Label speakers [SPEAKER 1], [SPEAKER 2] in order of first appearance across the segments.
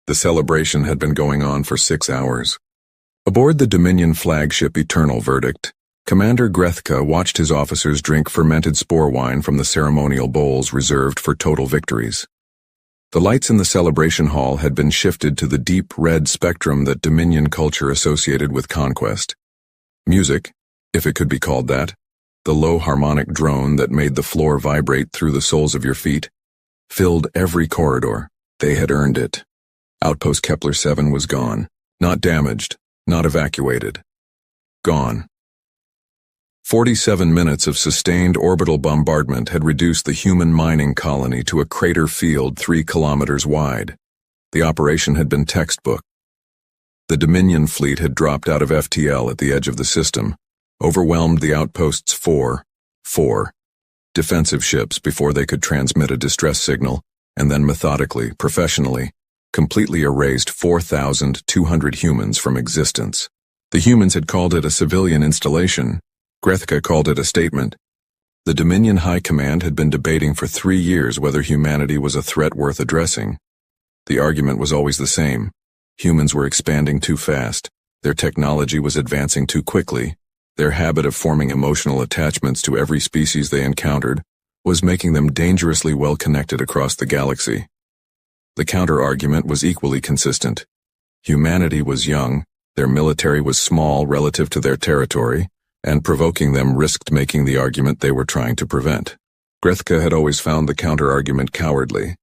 [SPEAKER 1] The celebration had been going on for 6 hours. Aboard the Dominion flagship Eternal Verdict, Commander Grethka watched his officers drink fermented spore wine from the ceremonial bowls reserved for total victories. The lights in the celebration hall had been shifted to the deep red spectrum that Dominion culture associated with conquest. Music, if it could be called that, the low harmonic drone that made the floor vibrate through the soles of your feet, filled every corridor. They had earned it. Outpost Kepler 7 was gone. Not damaged, not evacuated. Gone. 47 minutes of sustained orbital bombardment had reduced the human mining colony to a crater field 3 kilometers wide. The operation had been textbook. The Dominion fleet had dropped out of FTL at the edge of the system, overwhelmed the Outpost's four defensive ships before they could transmit a distress signal, and then methodically, professionally, completely erased 4,200 humans from existence. The humans had called it a civilian installation. Grethka called it a statement. The Dominion High Command had been debating for 3 years whether humanity was a threat worth addressing. The argument was always the same. Humans were expanding too fast. Their technology was advancing too quickly. Their habit of forming emotional attachments to every species they encountered was making them dangerously well connected across the galaxy. The counter-argument was equally consistent. Humanity was young, their military was small relative to their territory, and provoking them risked making the argument they were trying to prevent. Grethka had always found the counter-argument cowardly.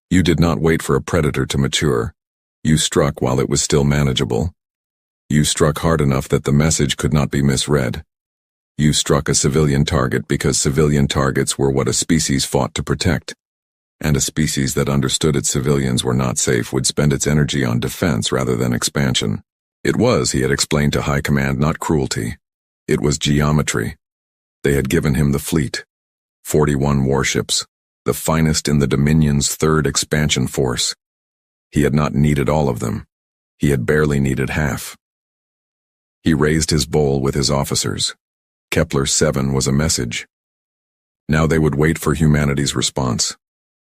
[SPEAKER 1] You did not wait for a predator to mature. You struck while it was still manageable. You struck hard enough that the message could not be misread. You struck a civilian target because civilian targets were what a species fought to protect. And a species that understood its civilians were not safe would spend its energy on defense rather than expansion. It was, he had explained to High Command, not cruelty. It was geometry. They had given him the fleet. 41 warships, the finest in the Dominion's 3rd expansion force. He had not needed all of them. He had barely needed half. He raised his bowl with his officers. Kepler 7 was a message. Now they would wait for humanity's response.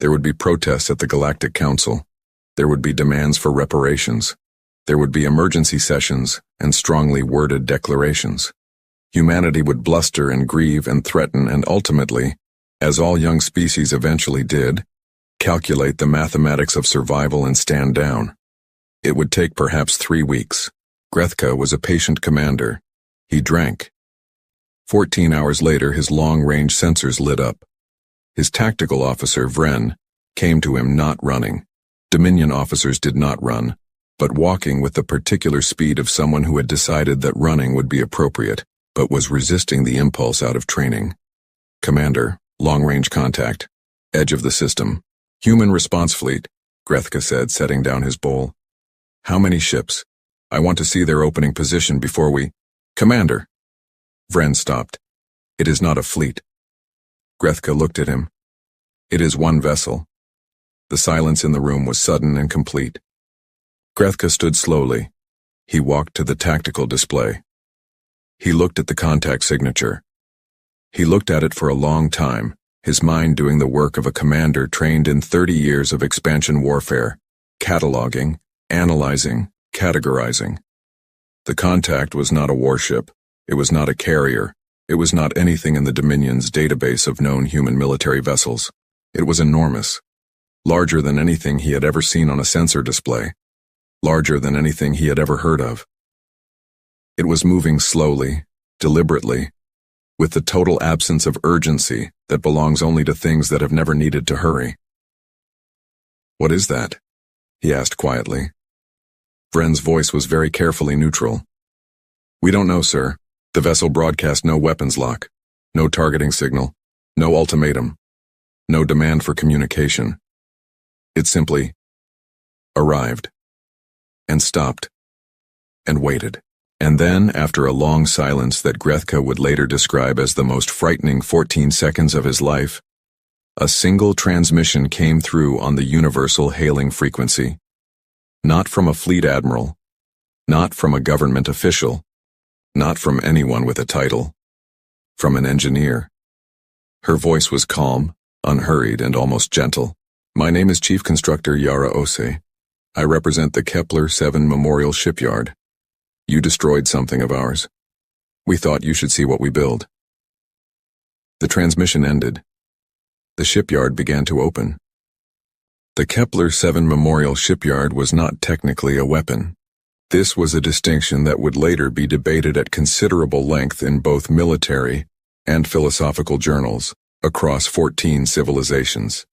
[SPEAKER 1] There would be protests at the Galactic Council. There would be demands for reparations. There would be emergency sessions and strongly worded declarations. Humanity would bluster and grieve and threaten and ultimately, as all young species eventually did, calculate the mathematics of survival and stand down. It would take perhaps 3 weeks. Grethka was a patient commander. He drank. 14 hours later, his long-range sensors lit up. His tactical officer, Vren, came to him not running. Dominion officers did not run, but walking with the particular speed of someone who had decided that running would be appropriate, but was resisting the impulse out of training. Commander, long-range contact, edge of the system, human response fleet, Grethka said, setting down his bowl. How many ships? I want to see their opening position before we... Commander! Vren stopped. It is not a fleet. Grethka looked at him. It is one vessel. The silence in the room was sudden and complete. Grethka stood slowly. He walked to the tactical display. He looked at the contact signature. He looked at it for a long time, his mind doing the work of a commander trained in 30 years of expansion warfare, cataloging, analyzing, categorizing. The contact was not a warship. It was not a carrier. It was not anything in the Dominion's database of known human military vessels. It was enormous. Larger than anything he had ever seen on a sensor display. Larger than anything he had ever heard of. It was moving slowly, deliberately, with the total absence of urgency that belongs only to things that have never needed to hurry. What is that? He asked quietly. Vren's voice was very carefully neutral. We don't know, sir. The vessel broadcast no weapons lock, no targeting signal, no ultimatum, no demand for communication. It simply arrived, and stopped, and waited. And then, after a long silence that Grethka would later describe as the most frightening 14 seconds of his life, a single transmission came through on the universal hailing frequency. Not from a fleet admiral, not from a government official, not from anyone with a title, from an engineer. Her voice was calm, unhurried, and almost gentle. My name is Chief Constructor Yara Ose. I represent the Kepler-7 Memorial Shipyard. You destroyed something of ours. We thought you should see what we build. The transmission ended. The shipyard began to open. The Kepler-7 Memorial Shipyard was not technically a weapon. This was a distinction that would later be debated at considerable length in both military and philosophical journals across 14 civilizations.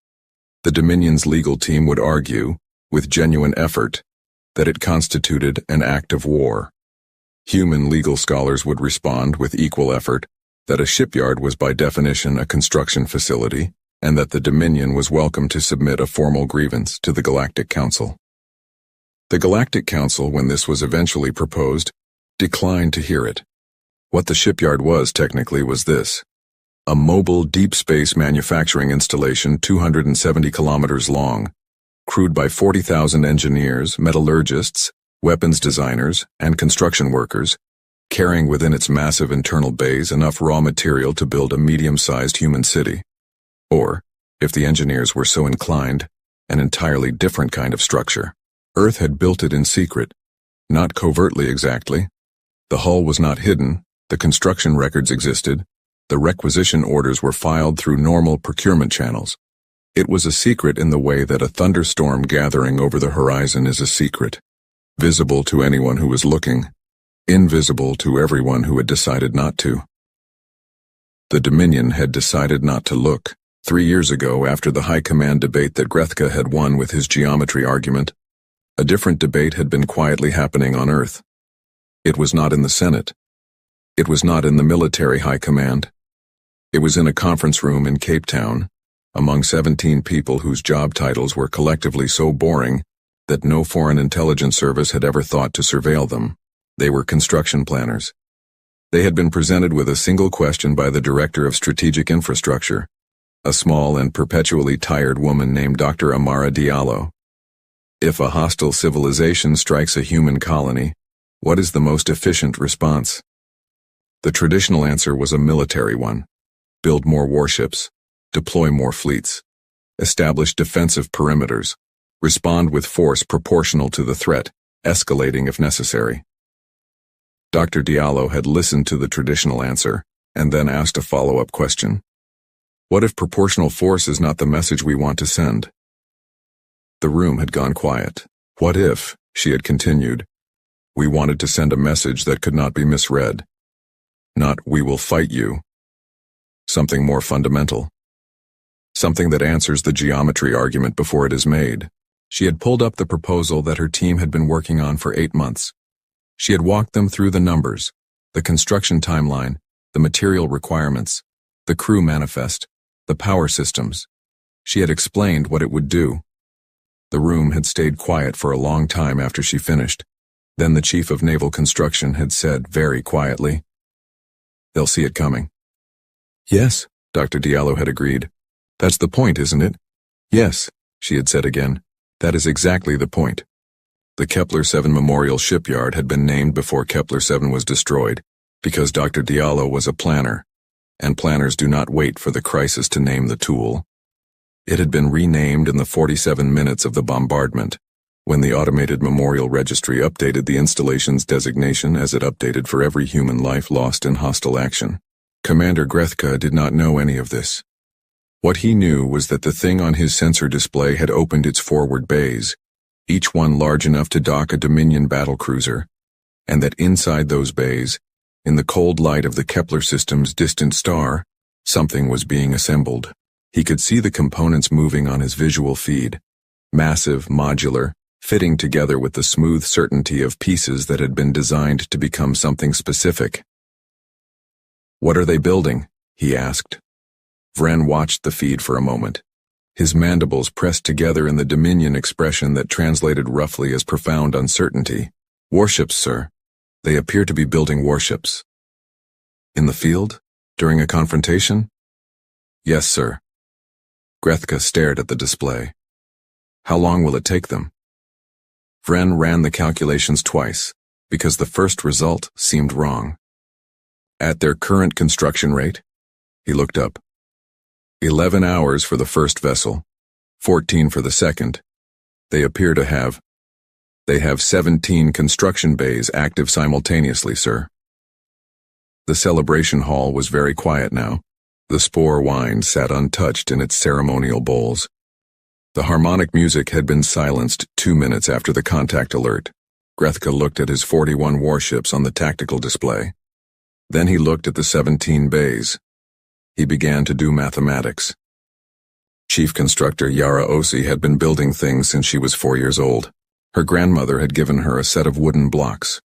[SPEAKER 1] The Dominion's legal team would argue, with genuine effort, that it constituted an act of war. Human legal scholars would respond with equal effort that a shipyard was by definition a construction facility, and that the Dominion was welcome to submit a formal grievance to the Galactic Council. The Galactic Council, when this was eventually proposed, declined to hear it. What the shipyard was technically was this: a mobile deep space manufacturing installation 270 kilometers long, crewed by 40,000 engineers, metallurgists, weapons designers, and construction workers, carrying within its massive internal bays enough raw material to build a medium-sized human city. Or, if the engineers were so inclined, an entirely different kind of structure. Earth had built it in secret, not covertly exactly. The hull was not hidden, the construction records existed, the requisition orders were filed through normal procurement channels. It was a secret in the way that a thunderstorm gathering over the horizon is a secret, visible to anyone who was looking, invisible to everyone who had decided not to. The Dominion had decided not to look. 3 years ago, after the high command debate that Grethke had won with his geometry argument, a different debate had been quietly happening on Earth. It was not in the Senate. It was not in the military high command. It was in a conference room in Cape Town, among 17 people whose job titles were collectively so boring that no foreign intelligence service had ever thought to surveil them. They were construction planners. They had been presented with a single question by the Director of Strategic Infrastructure, a small and perpetually tired woman named Dr. Amara Diallo. If a hostile civilization strikes a human colony, what is the most efficient response? The traditional answer was a military one: build more warships, deploy more fleets, establish defensive perimeters, respond with force proportional to the threat, escalating if necessary. Dr. Diallo had listened to the traditional answer and then asked a follow-up question. What if proportional force is not the message we want to send? The room had gone quiet. What if, she had continued, we wanted to send a message that could not be misread? Not, we will fight you. Something more fundamental. Something that answers the geometry argument before it is made. She had pulled up the proposal that her team had been working on for 8 months. She had walked them through the numbers, the construction timeline, the material requirements, the crew manifest, the power systems. She had explained what it would do. The room had stayed quiet for a long time after she finished. Then the Chief of Naval Construction had said very quietly, "They'll see it coming." "Yes," Dr. Diallo had agreed. "That's the point, isn't it?" "Yes," she had said again. "That is exactly the point." The Kepler-7 Memorial Shipyard had been named before Kepler-7 was destroyed, because Dr. Diallo was a planner, and planners do not wait for the crisis to name the tool. It had been renamed in the 47 minutes of the bombardment, when the automated memorial registry updated the installation's designation as it updated for every human life lost in hostile action. Commander Grethke did not know any of this. What he knew was that the thing on his sensor display had opened its forward bays, each one large enough to dock a Dominion battlecruiser, and that inside those bays, in the cold light of the Kepler system's distant star, something was being assembled. He could see the components moving on his visual feed, massive, modular, fitting together with the smooth certainty of pieces that had been designed to become something specific. "What are they building?" he asked. Vren watched the feed for a moment, his mandibles pressed together in the Dominion expression that translated roughly as profound uncertainty. "Warships, sir. They appear to be building warships." "In the field? During a confrontation?" "Yes, sir." Grethke stared at the display. "How long will it take them?" Vren ran the calculations twice, because the first result seemed wrong. "At their current construction rate," he looked up, 11 hours for the first vessel, 14 for the second. They appear to have They have 17 construction bays active simultaneously, sir. The celebration hall was very quiet now. The spore wine sat untouched in its ceremonial bowls. The harmonic music had been silenced 2 minutes after the contact alert. Grethka looked at his 41 warships on the tactical display. Then he looked at the 17 bays. He began to do mathematics. Chief Constructor Yara Osi had been building things since she was 4 years old. Her grandmother had given her a set of wooden blocks.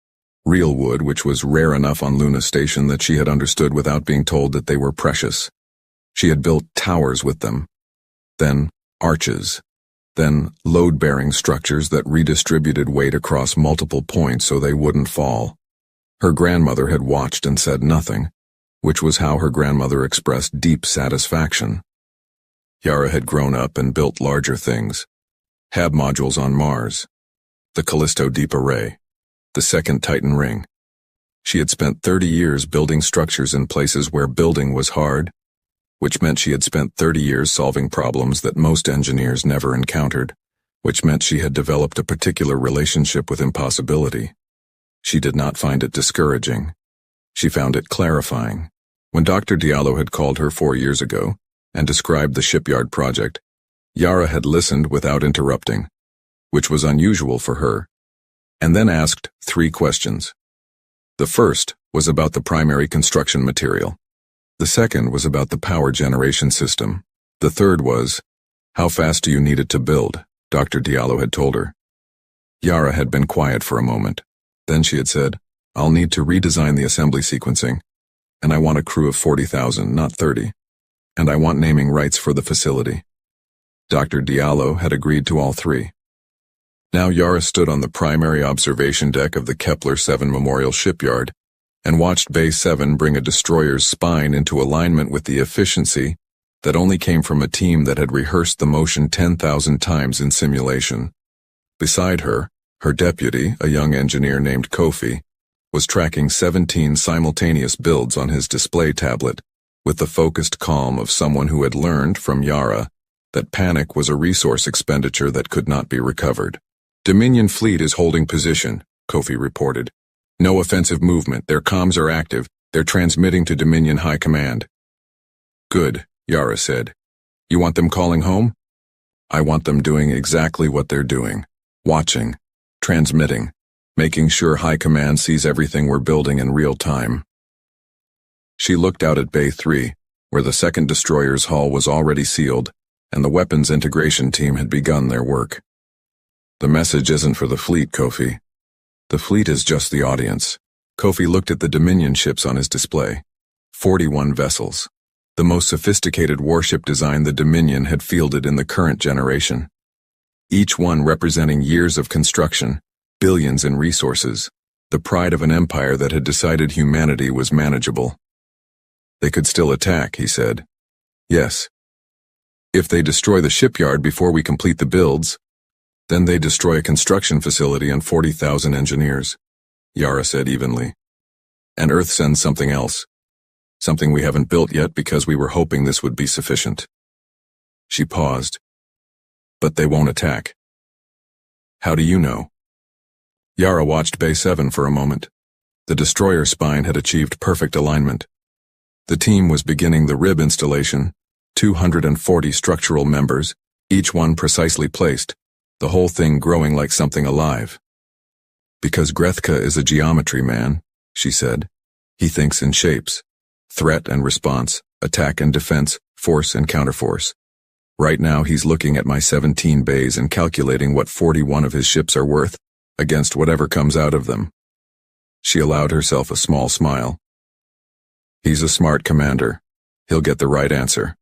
[SPEAKER 1] Real wood, which was rare enough on Luna Station that she had understood without being told that they were precious. She had built towers with them. Then arches. Then load-bearing structures that redistributed weight across multiple points so they wouldn't fall. Her grandmother had watched and said nothing, which was how her grandmother expressed deep satisfaction. Yara had grown up and built larger things. HAB modules on Mars. The Callisto Deep Array. The second Titan ring. She had spent 30 years building structures in places where building was hard, which meant she had spent 30 years solving problems that most engineers never encountered, which meant she had developed a particular relationship with impossibility. She did not find it discouraging. She found it clarifying. When Dr. Diallo had called her 4 years ago and described the Shipyard project, Yara had listened without interrupting, which was unusual for her, and then asked 3 questions. The first was about the primary construction material. The second was about the power generation system. The third was, how fast do you need it to build? Dr. Diallo had told her. Yara had been quiet for a moment. Then she had said, I'll need to redesign the assembly sequencing, and I want a crew of 40,000, not 30. And I want naming rights for the facility. Dr. Diallo had agreed to all 3. Now Yara stood on the primary observation deck of the Kepler-7 Memorial Shipyard and watched Bay 7 bring a destroyer's spine into alignment with the efficiency that only came from a team that had rehearsed the motion 10,000 times in simulation. Beside her, her deputy, a young engineer named Kofi, was tracking 17 simultaneous builds on his display tablet with the focused calm of someone who had learned from Yara that panic was a resource expenditure that could not be recovered. Dominion fleet is holding position, Kofi reported. No offensive movement, their comms are active, they're transmitting to Dominion High Command. Good, Yara said. You want them calling home? I want them doing exactly what they're doing. Watching, transmitting, making sure High Command sees everything we're building in real time. She looked out at Bay 3, where the second destroyer's hull was already sealed, and the weapons integration team had begun their work. The message isn't for the fleet, Kofi. The fleet is just the audience. Kofi looked at the Dominion ships on his display. 41 vessels. The most sophisticated warship design the Dominion had fielded in the current generation. Each one representing years of construction, billions in resources, the pride of an empire that had decided humanity was manageable. They could still attack, he said. Yes. If they destroy the shipyard before we complete the builds, then they destroy a construction facility and 40,000 engineers, Yara said evenly. And Earth sends something else. Something we haven't built yet because we were hoping this would be sufficient. She paused. But they won't attack. How do you know? Yara watched Bay 7 for a moment. The destroyer spine had achieved perfect alignment. The team was beginning the rib installation, 240 structural members, each one precisely placed, the whole thing growing like something alive. Because Grethka is a geometry man, she said. He thinks in shapes. Threat and response, attack and defense, force and counterforce. Right now he's looking at my 17 bays and calculating what 41 of his ships are worth, against whatever comes out of them. She allowed herself a small smile. He's a smart commander. He'll get the right answer.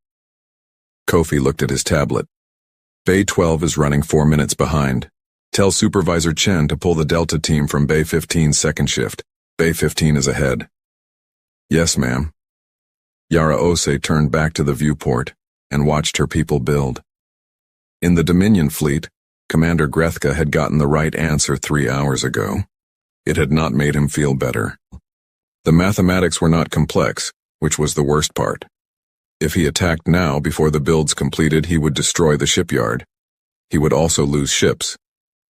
[SPEAKER 1] Kofi looked at his tablet. Bay 12 is running 4 minutes behind. Tell Supervisor Chen to pull the Delta team from Bay 15's second shift. Bay 15 is ahead. Yes, ma'am. Yara Ose turned back to the viewport and watched her people build. In the Dominion fleet, Commander Grethka had gotten the right answer 3 hours ago. It had not made him feel better. The mathematics were not complex, which was the worst part. If he attacked now before the builds completed, he would destroy the shipyard. He would also lose ships.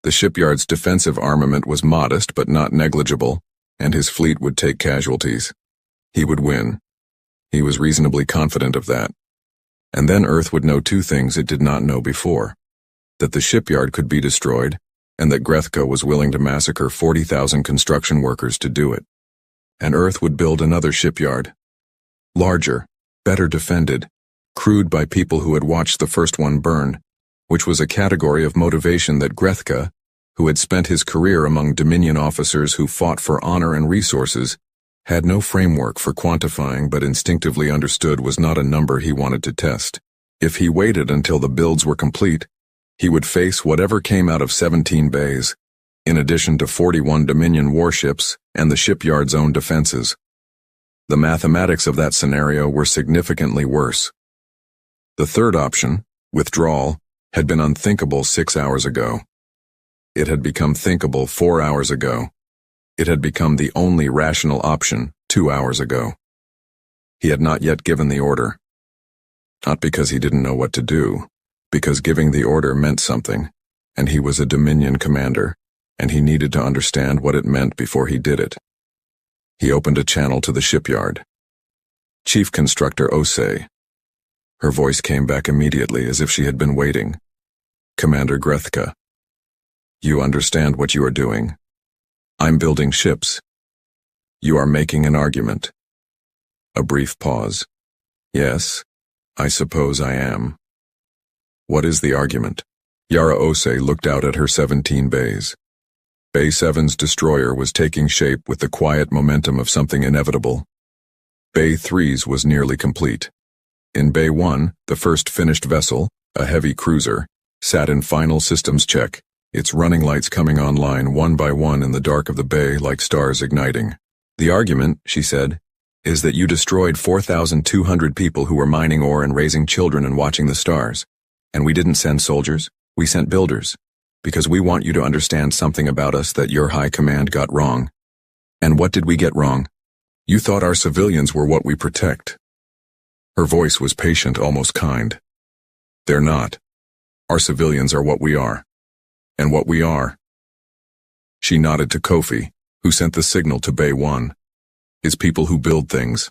[SPEAKER 1] The shipyard's defensive armament was modest but not negligible, and his fleet would take casualties. He would win. He was reasonably confident of that. And then Earth would know two things it did not know before: that the shipyard could be destroyed, and that Grethka was willing to massacre 40,000 construction workers to do it. And Earth would build another shipyard. Larger, better defended, crewed by people who had watched the first one burn, which was a category of motivation that Grethka, who had spent his career among Dominion officers who fought for honor and resources, had no framework for quantifying but instinctively understood was not a number he wanted to test. If he waited until the builds were complete, he would face whatever came out of 17 bays, in addition to 41 Dominion warships and the shipyard's own defenses. The mathematics of that scenario were significantly worse. The third option, withdrawal, had been unthinkable 6 hours ago. It had become thinkable 4 hours ago. It had become the only rational option 2 hours ago. He had not yet given the order. Not because he didn't know what to do, because giving the order meant something, and he was a Dominion commander, and he needed to understand what it meant before he did it. He opened a channel to the shipyard. Chief Constructor Osei. Her voice came back immediately as if she had been waiting. Commander Grethka. You understand what you are doing. I'm building ships. You are making an argument. A brief pause. Yes, I suppose I am. What is the argument? Yara Osei looked out at her 17 bays. Bay 7's destroyer was taking shape with the quiet momentum of something inevitable. Bay 3's was nearly complete. In Bay 1, the first finished vessel, a heavy cruiser, sat in final systems check, its running lights coming online one by one in the dark of the bay like stars igniting. The argument, she said, is that you destroyed 4,200 people who were mining ore and raising children and watching the stars. And we didn't send soldiers, we sent builders. Because we want you to understand something about us that your high command got wrong. And what did we get wrong? You thought our civilians were what we protect. Her voice was patient, almost kind. They're not. Our civilians are what we are. And what we are. She nodded to Kofi, who sent the signal to Bay 1. Is people who build things.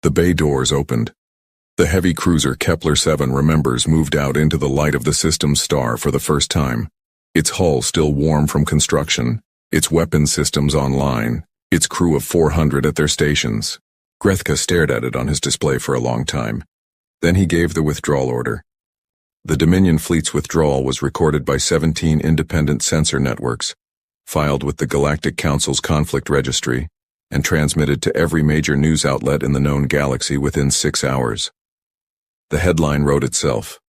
[SPEAKER 1] The bay doors opened. The heavy cruiser Kepler 7 Remembers moved out into the light of the system's star for the first time. Its hull still warm from construction, its weapon systems online, its crew of 400 at their stations. Grethka stared at it on his display for a long time. Then he gave the withdrawal order. The Dominion fleet's withdrawal was recorded by 17 independent sensor networks, filed with the Galactic Council's conflict registry, and transmitted to every major news outlet in the known galaxy within 6 hours. The headline wrote itself.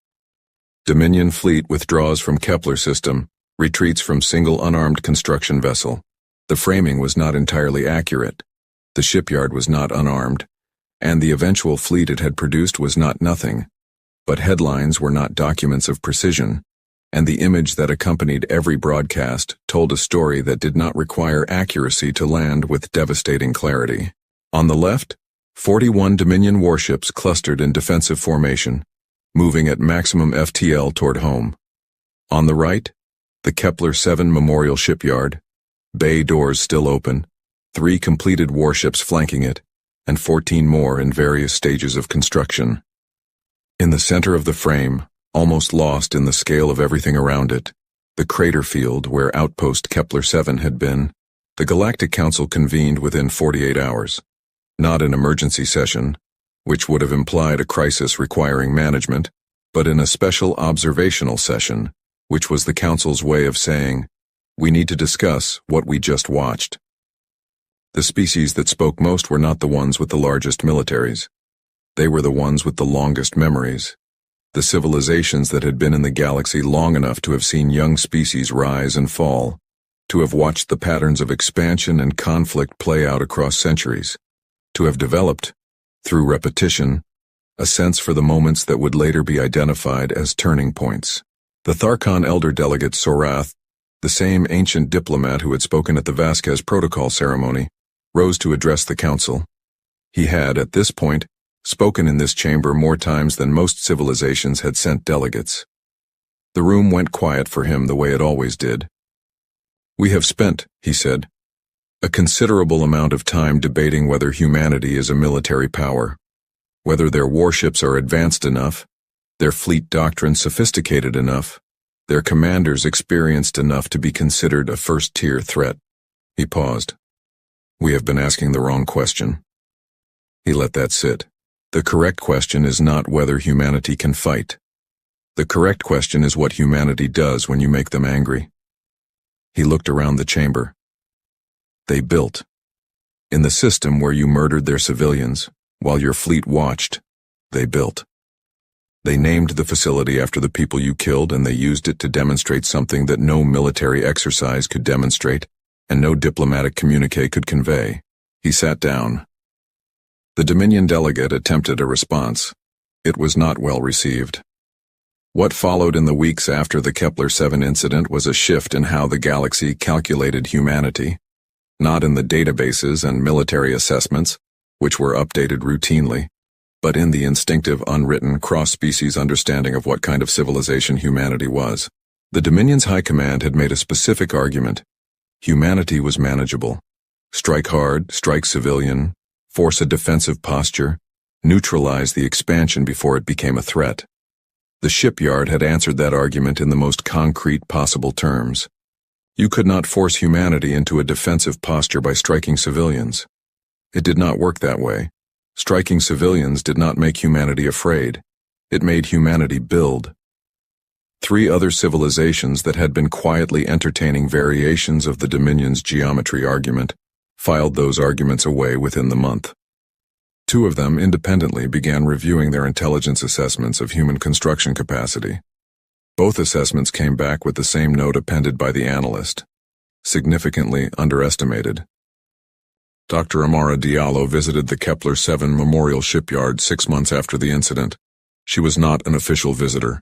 [SPEAKER 1] Dominion fleet withdraws from Kepler system, retreats from single unarmed construction vessel. The framing was not entirely accurate. The shipyard was not unarmed, and the eventual fleet it had produced was not nothing. But headlines were not documents of precision, and the image that accompanied every broadcast told a story that did not require accuracy to land with devastating clarity. On the left, 41 Dominion warships clustered in defensive formation, moving at maximum FTL toward home. On the right, the Kepler 7 Memorial Shipyard, bay doors still open, 3 completed warships flanking it, and 14 more in various stages of construction. In the center of the frame, almost lost in the scale of everything around it, the crater field where Outpost Kepler 7 had been, the Galactic Council convened within 48 hours. Not an emergency session, which would have implied a crisis requiring management, but in a special observational session, which was the Council's way of saying, we need to discuss what we just watched. The species that spoke most were not the ones with the largest militaries. They were the ones with the longest memories. The civilizations that had been in the galaxy long enough to have seen young species rise and fall, to have watched the patterns of expansion and conflict play out across centuries, to have developed, through repetition, a sense for the moments that would later be identified as turning points. The Tharkon elder delegate Sorath, the same ancient diplomat who had spoken at the Vasquez Protocol ceremony, rose to address the council. He had, at this point, spoken in this chamber more times than most civilizations had sent delegates. The room went quiet for him the way it always did. "We have spent," he said, "a considerable amount of time debating whether humanity is a military power, whether their warships are advanced enough, their fleet doctrine sophisticated enough, their commanders experienced enough to be considered a first-tier threat." He paused. "We have been asking the wrong question." He let that sit. The correct question is not whether humanity can fight. The correct question is what humanity does when you make them angry. He looked around the chamber. They built. In the system where you murdered their civilians, while your fleet watched, they built. They named the facility after the people you killed, and they used it to demonstrate something that no military exercise could demonstrate, and no diplomatic communique could convey. He sat down. The Dominion delegate attempted a response. It was not well received. What followed in the weeks after the Kepler-7 incident was a shift in how the galaxy calculated humanity, not in the databases and military assessments, which were updated routinely, but in the instinctive, unwritten, cross-species understanding of what kind of civilization humanity was. The Dominion's High Command had made a specific argument. Humanity was manageable. Strike hard, strike civilian, force a defensive posture, neutralize the expansion before it became a threat. The Shipyard had answered that argument in the most concrete possible terms. You could not force humanity into a defensive posture by striking civilians. It did not work that way. Striking civilians did not make humanity afraid. It made humanity build. 3 other civilizations that had been quietly entertaining variations of the Dominion's geometry argument filed those arguments away within the month. 2 of them independently began reviewing their intelligence assessments of human construction capacity. Both assessments came back with the same note appended by the analyst: significantly underestimated. Dr. Amara Diallo visited the Kepler-7 Memorial Shipyard 6 months after the incident. She was not an official visitor.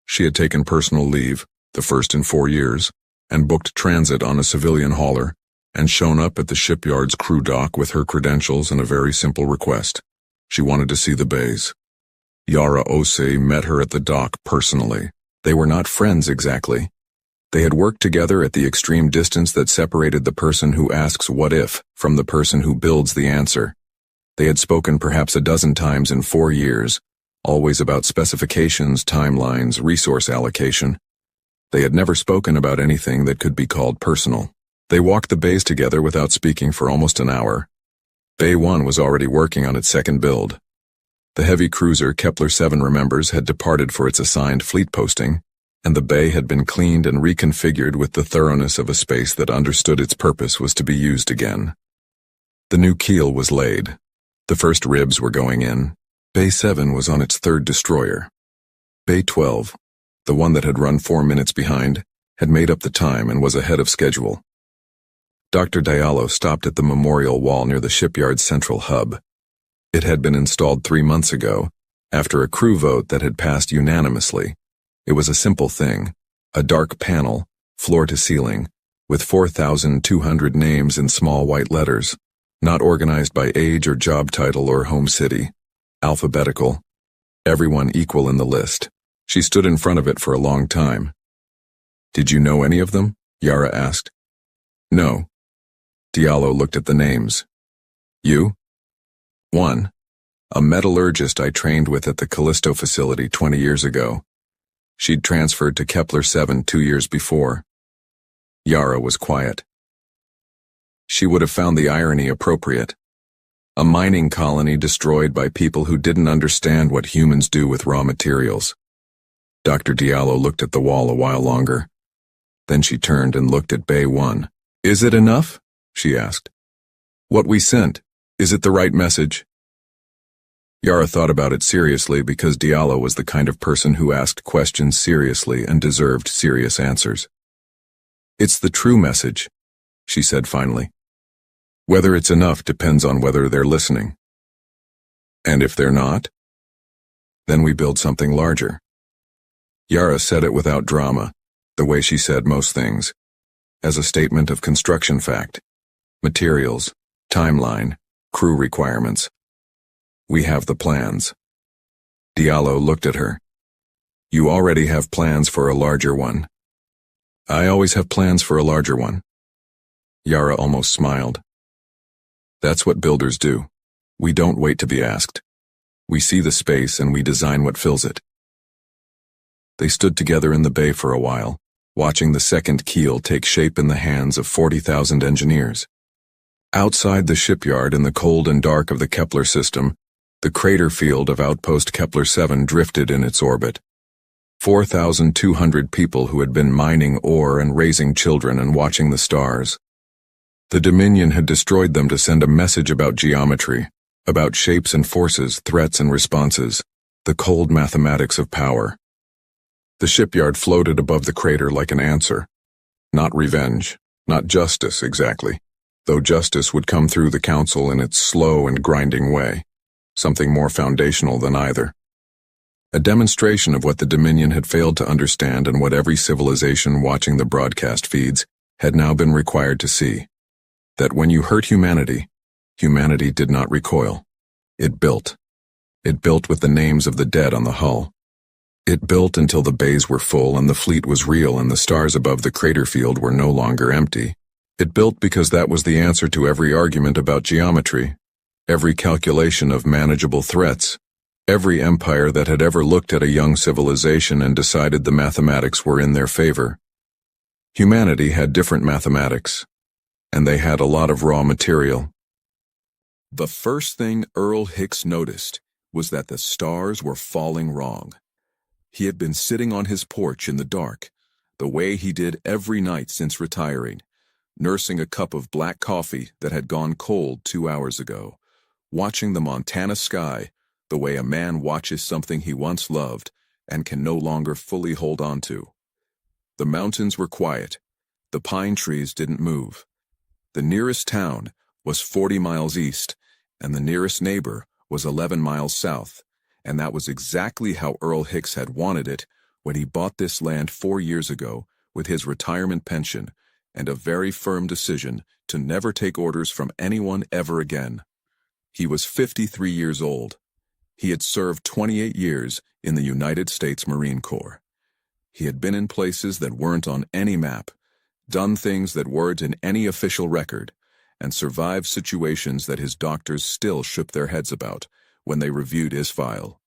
[SPEAKER 1] She had taken personal leave, the first in 4 years, and booked transit on a civilian hauler, and shown up at the shipyard's crew dock with her credentials and a very simple request. She wanted to see the bays. Yara Osei met her at the dock personally. They were not friends exactly. They had worked together at the extreme distance that separated the person who asks what if from the person who builds the answer. They had spoken perhaps a dozen times in 4 years, always about specifications, timelines, resource allocation. They had never spoken about anything that could be called personal. They walked the bays together without speaking for almost an hour. Bay 1 was already working on its second build. The heavy cruiser Kepler-7 remembers had departed for its assigned fleet posting, and the bay had been cleaned and reconfigured with the thoroughness of a space that understood its purpose was to be used again. The new keel was laid. The first ribs were going in. Bay 7 was on its 3rd destroyer. Bay 12, the one that had run 4 minutes behind, had made up the time and was ahead of schedule. Dr. Diallo stopped at the memorial wall near the shipyard's central hub. It had been installed 3 months ago, after a crew vote that had passed unanimously. It was a simple thing, a dark panel, floor to ceiling, with 4,200 names in small white letters, not organized by age or job title or home city. Alphabetical. Everyone equal in the list. She stood in front of it for a long time. "Did you know any of them?" Yara asked. "No." Diallo looked at the names. "You?" "One. A metallurgist I trained with at the Callisto facility 20 years ago. She'd transferred to Kepler-7 2 years before." Yara was quiet. She would have found the irony appropriate. A mining colony destroyed by people who didn't understand what humans do with raw materials. Dr. Diallo looked at the wall a while longer. Then she turned and looked at Bay 1. "Is it enough?" she asked. "What we sent, is it the right message?" Yara thought about it seriously because Diallo was the kind of person who asked questions seriously and deserved serious answers. "It's the true message," she said finally. "Whether it's enough depends on whether they're listening. And if they're not, then we build something larger." Yara said it without drama, the way she said most things, as a statement of construction fact. Materials, timeline, crew requirements. "We have the plans." Diallo looked at her. You already have plans for a larger one. I always have plans for a larger one. Yara almost smiled. That's what builders do. We don't wait to be asked. We see the space and we design what fills it. They stood together in the bay for a while, watching the second keel take shape in the hands of 40,000 engineers. Outside the shipyard in the cold and dark of the Kepler system, the crater field of Outpost Kepler 7 drifted in its orbit. 4,200 people who had been mining ore and raising children and watching the stars. The Dominion had destroyed them to send a message about geometry, about shapes and forces, threats and responses, the cold mathematics of power. The shipyard floated above the crater like an answer. Not revenge, not justice exactly, though justice would come through the council in its slow and grinding way, something more foundational than either. A demonstration of what the Dominion had failed to understand and what every civilization watching the broadcast feeds had now been required to see. That when you hurt humanity, humanity did not recoil. It built. It built with the names of the dead on the hull. It built until the bays were full and the fleet was real and the stars above the crater field were no longer empty. It built because that was the answer to every argument about geometry, every calculation of manageable threats, every empire that had ever looked at a young civilization and decided the mathematics were in their favor. Humanity had different mathematics, and they had a lot of raw material. The first thing Earl Hicks noticed was that the stars were falling wrong. He had been sitting on his porch in the dark, the way he did every night since retiring, nursing a cup of black coffee that had gone cold 2 hours ago, watching the Montana sky the way a man watches something he once loved and can no longer fully hold on to. The mountains were quiet. The pine trees didn't move. The nearest town was 40 miles east, and the nearest neighbor was 11 miles south, and that was exactly how Earl Hicks had wanted it when he bought this land 4 years ago with his retirement pension and a very firm decision to never take orders from anyone ever again. He was 53 years old. He had served 28 years in the United States Marine Corps. He had been in places that weren't on any map, done things that weren't in any official record, and survived situations that his doctors still shook their heads about when they reviewed his file.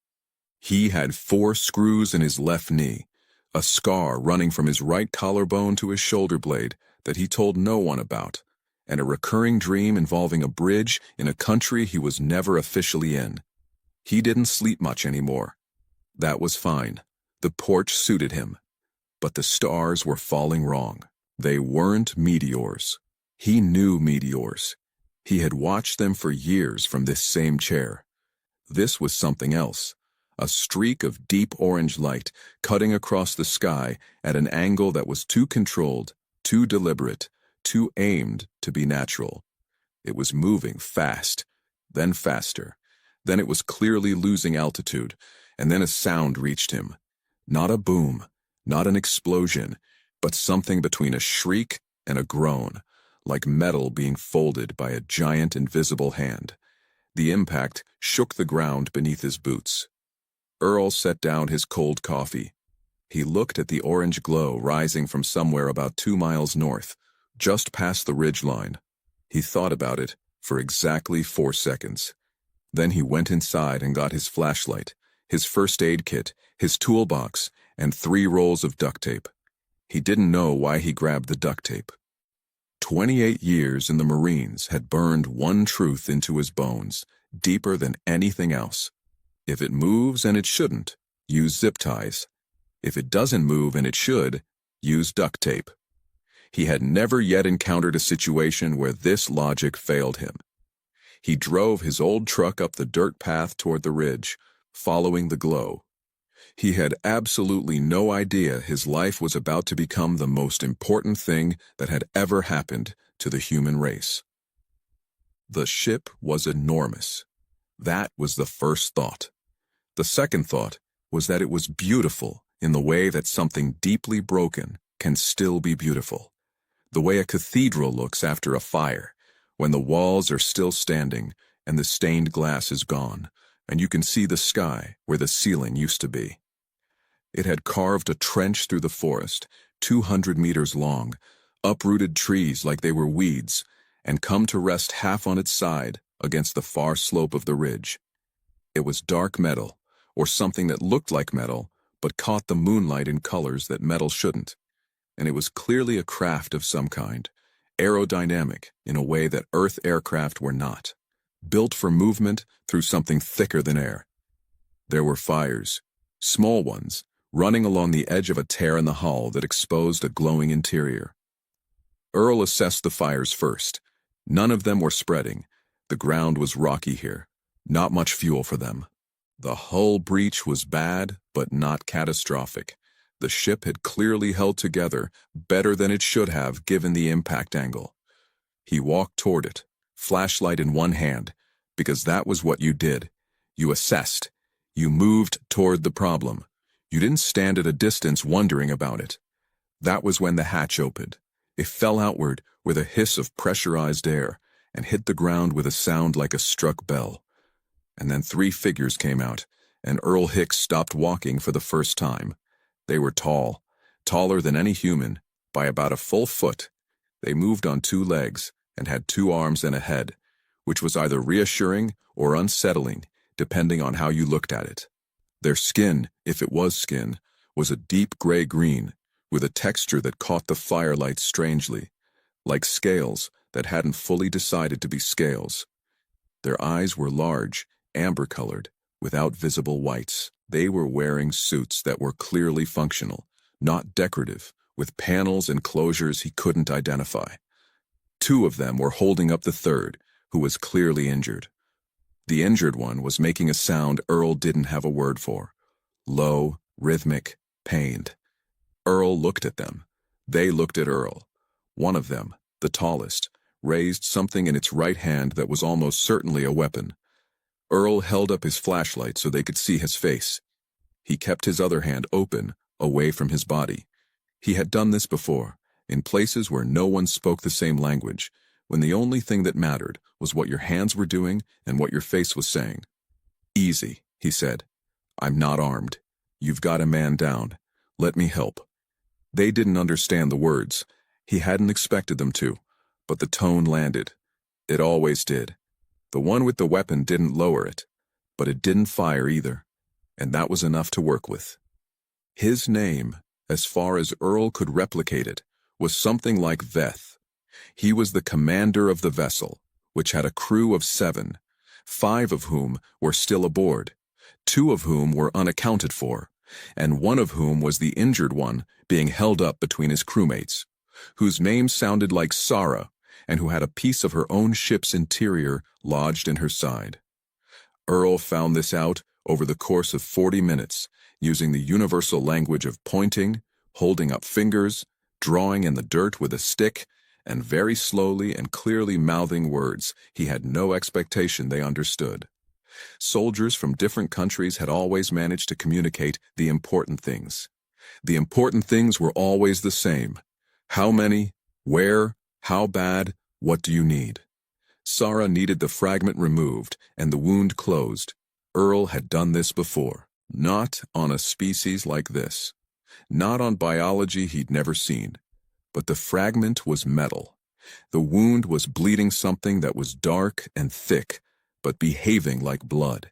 [SPEAKER 1] He had 4 screws in his left knee, a scar running from his right collarbone to his shoulder blade that he told no one about, and a recurring dream involving a bridge in a country he was never officially in. He didn't sleep much anymore. That was fine. The porch suited him. But the stars were falling wrong. They weren't meteors. He knew meteors. He had watched them for years from this same chair. This was something else. A streak of deep orange light cutting across the sky at an angle that was too controlled, too deliberate, too aimed to be natural. It was moving fast, then faster. Then it was clearly losing altitude, and then a sound reached him. Not a boom, not an explosion, but something between a shriek and a groan, like metal being folded by a giant invisible hand. The impact shook the ground beneath his boots. Earl set down his cold coffee. He looked at the orange glow rising from somewhere about 2 miles north, just past the ridge line. He thought about it for exactly 4 seconds. Then he went inside and got his flashlight, his first aid kit, his toolbox, and 3 rolls of duct tape. He didn't know why he grabbed the duct tape. 28 years in the Marines had burned one truth into his bones, deeper than anything else. If it moves and it shouldn't, use zip ties. If it doesn't move and it should, use duct tape. He had never yet encountered a situation where this logic failed him. He drove his old truck up the dirt path toward the ridge, following the glow. He had absolutely no idea his life was about to become the most important thing that had ever happened to the human race. The ship was enormous. That was the first thought. The second thought was that it was beautiful in the way that something deeply broken can still be beautiful. The way a cathedral looks after a fire, when the walls are still standing and the stained glass is gone, and you can see the sky where the ceiling used to be. It had carved a trench through the forest, 200 meters long, uprooted trees like they were weeds, and come to rest half on its side against the far slope of the ridge. It was dark metal, or something that looked like metal, but caught the moonlight in colors that metal shouldn't. And it was clearly a craft of some kind, aerodynamic in a way that Earth aircraft were not, built for movement through something thicker than air. There were fires, small ones, running along the edge of a tear in the hull that exposed a glowing interior. Earl assessed the fires first. None of them were spreading. The ground was rocky here. Not much fuel for them. The hull breach was bad, but not catastrophic. The ship had clearly held together better than it should have given the impact angle. He walked toward it, flashlight in one hand, because that was what you did. You assessed. You moved toward the problem. You didn't stand at a distance wondering about it. That was when the hatch opened. It fell outward with a hiss of pressurized air and hit the ground with a sound like a struck bell. And then 3 figures came out, and Earl Hicks stopped walking for the first time. They were tall, taller than any human, by about a full foot. They moved on 2 legs and had 2 arms and a head, which was either reassuring or unsettling, depending on how you looked at it. Their skin, if it was skin, was a deep gray-green, with a texture that caught the firelight strangely, like scales that hadn't fully decided to be scales. Their eyes were large, amber-colored, without visible whites. They were wearing suits that were clearly functional, not decorative, with panels and closures he couldn't identify. 2 of them were holding up the third, who was clearly injured. The injured one was making a sound Earl didn't have a word for. Low, rhythmic, pained. Earl looked at them. They looked at Earl. One of them, the tallest, raised something in its right hand that was almost certainly a weapon. Earl held up his flashlight so they could see his face. He kept his other hand open, away from his body. He had done this before, in places where no one spoke the same language, when the only thing that mattered was what your hands were doing and what your face was saying. "Easy," he said. "I'm not armed. You've got a man down. Let me help." They didn't understand the words. He hadn't expected them to, but the tone landed. It always did. The one with the weapon didn't lower it, but it didn't fire either, and that was enough to work with. His name, as far as Earl could replicate it, was something like Veth. He was the commander of the vessel, which had a crew of 7, 5 of whom were still aboard, 2 of whom were unaccounted for, and 1 of whom was the injured one being held up between his crewmates, whose name sounded like Sarah, and who had a piece of her own ship's interior lodged in her side. Earl found this out over the course of 40 minutes, using the universal language of pointing, holding up fingers, drawing in the dirt with a stick, and very slowly and clearly mouthing words he had no expectation they understood. Soldiers from different countries had always managed to communicate the important things. The important things were always the same. How many? Where? How bad? What do you need? Sarah needed the fragment removed and the wound closed. Earl had done this before. Not on a species like this. Not on biology he'd never seen. But the fragment was metal. The wound was bleeding something that was dark and thick, but behaving like blood.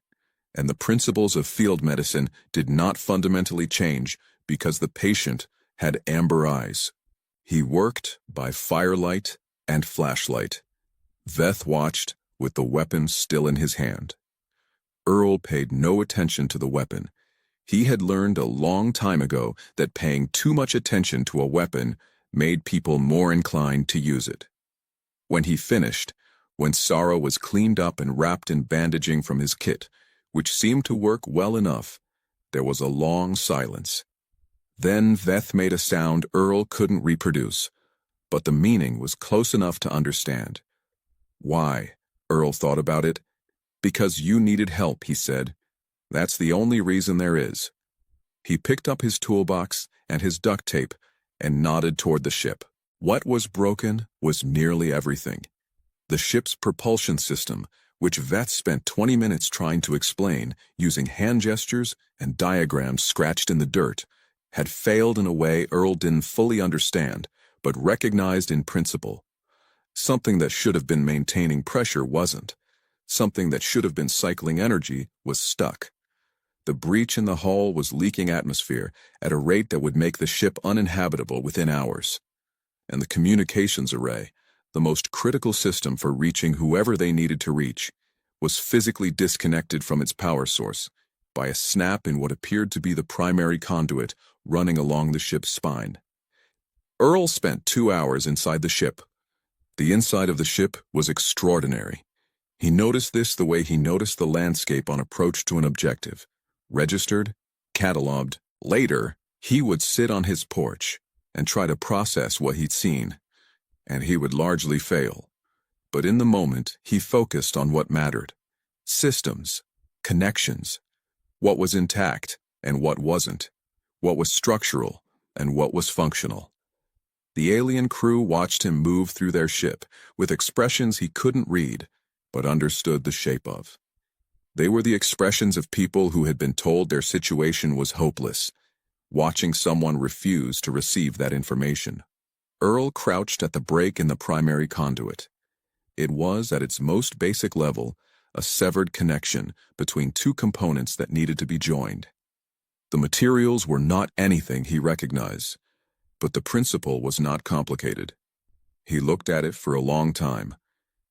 [SPEAKER 1] And the principles of field medicine did not fundamentally change because the patient had amber eyes. He worked by firelight and flashlight. Veth watched with the weapon still in his hand. Earl paid no attention to the weapon. He had learned a long time ago that paying too much attention to a weapon made people more inclined to use it. When he finished, when Sarah was cleaned up and wrapped in bandaging from his kit, which seemed to work well enough, there was a long silence. Then Veth made a sound Earl couldn't reproduce, but the meaning was close enough to understand. Why? Earl thought about it. Because you needed help, he said. That's the only reason there is. He picked up his toolbox and his duct tape and nodded toward the ship. What was broken was nearly everything. The ship's propulsion system, which Veth spent 20 minutes trying to explain using hand gestures and diagrams scratched in the dirt, had failed in a way Earl didn't fully understand, but recognized in principle. Something that should have been maintaining pressure wasn't. Something that should have been cycling energy was stuck. The breach in the hull was leaking atmosphere at a rate that would make the ship uninhabitable within hours. And the communications array, the most critical system for reaching whoever they needed to reach, was physically disconnected from its power source by a snap in what appeared to be the primary conduit running along the ship's spine. Earl spent 2 hours inside the ship. The inside of the ship was extraordinary. He noticed this the way he noticed the landscape on approach to an objective. Registered, cataloged. Later, he would sit on his porch and try to process what he'd seen, and he would largely fail. But in the moment, he focused on what mattered. Systems, connections, what was intact and what wasn't, what was structural and what was functional. The alien crew watched him move through their ship with expressions he couldn't read, but understood the shape of. They were the expressions of people who had been told their situation was hopeless, watching someone refuse to receive that information. Earl crouched at the break in the primary conduit. It was, at its most basic level, a severed connection between two components that needed to be joined. The materials were not anything he recognized, but the principle was not complicated. He looked at it for a long time.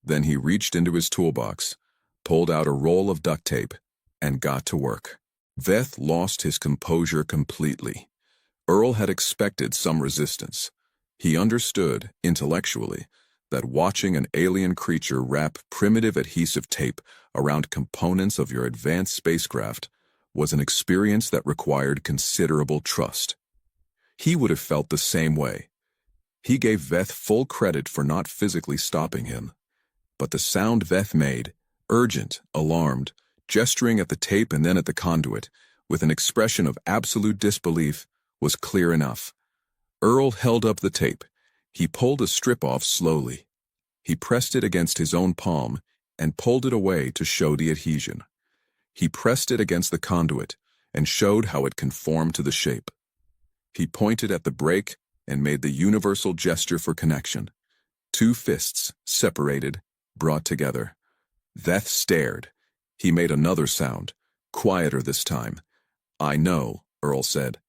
[SPEAKER 1] Then he reached into his toolbox, pulled out a roll of duct tape, and got to work. Veth lost his composure completely. Earl had expected some resistance. He understood, intellectually, that watching an alien creature wrap primitive adhesive tape around components of your advanced spacecraft was an experience that required considerable trust. He would have felt the same way. He gave Veth full credit for not physically stopping him. But the sound Veth made, urgent, alarmed, gesturing at the tape and then at the conduit, with an expression of absolute disbelief, was clear enough. Earl held up the tape. He pulled a strip off slowly. He pressed it against his own palm and pulled it away to show the adhesion. He pressed it against the conduit and showed how it conformed to the shape. He pointed at the break and made the universal gesture for connection. Two fists, separated, brought together. Veth stared. He made another sound, quieter this time. "I know," Earl said.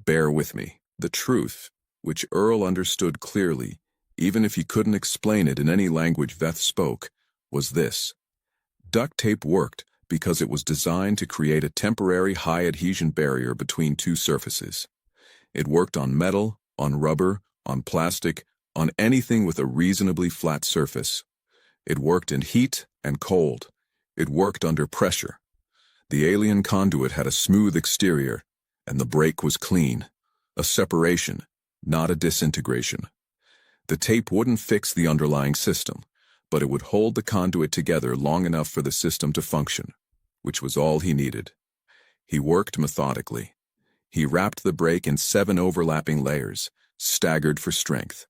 [SPEAKER 1] "Bear with me." The truth, which Earl understood clearly, even if he couldn't explain it in any language Veth spoke, was this. Duct tape worked because it was designed to create a temporary high adhesion barrier between two surfaces. It worked on metal, on rubber, on plastic, on anything with a reasonably flat surface. It worked in heat and cold. It worked under pressure. The alien conduit had a smooth exterior, and the break was clean. A separation, not a disintegration. The tape wouldn't fix the underlying system, but it would hold the conduit together long enough for the system to function, which was all he needed. He worked methodically. He wrapped the break in 7 overlapping layers, staggered for strength.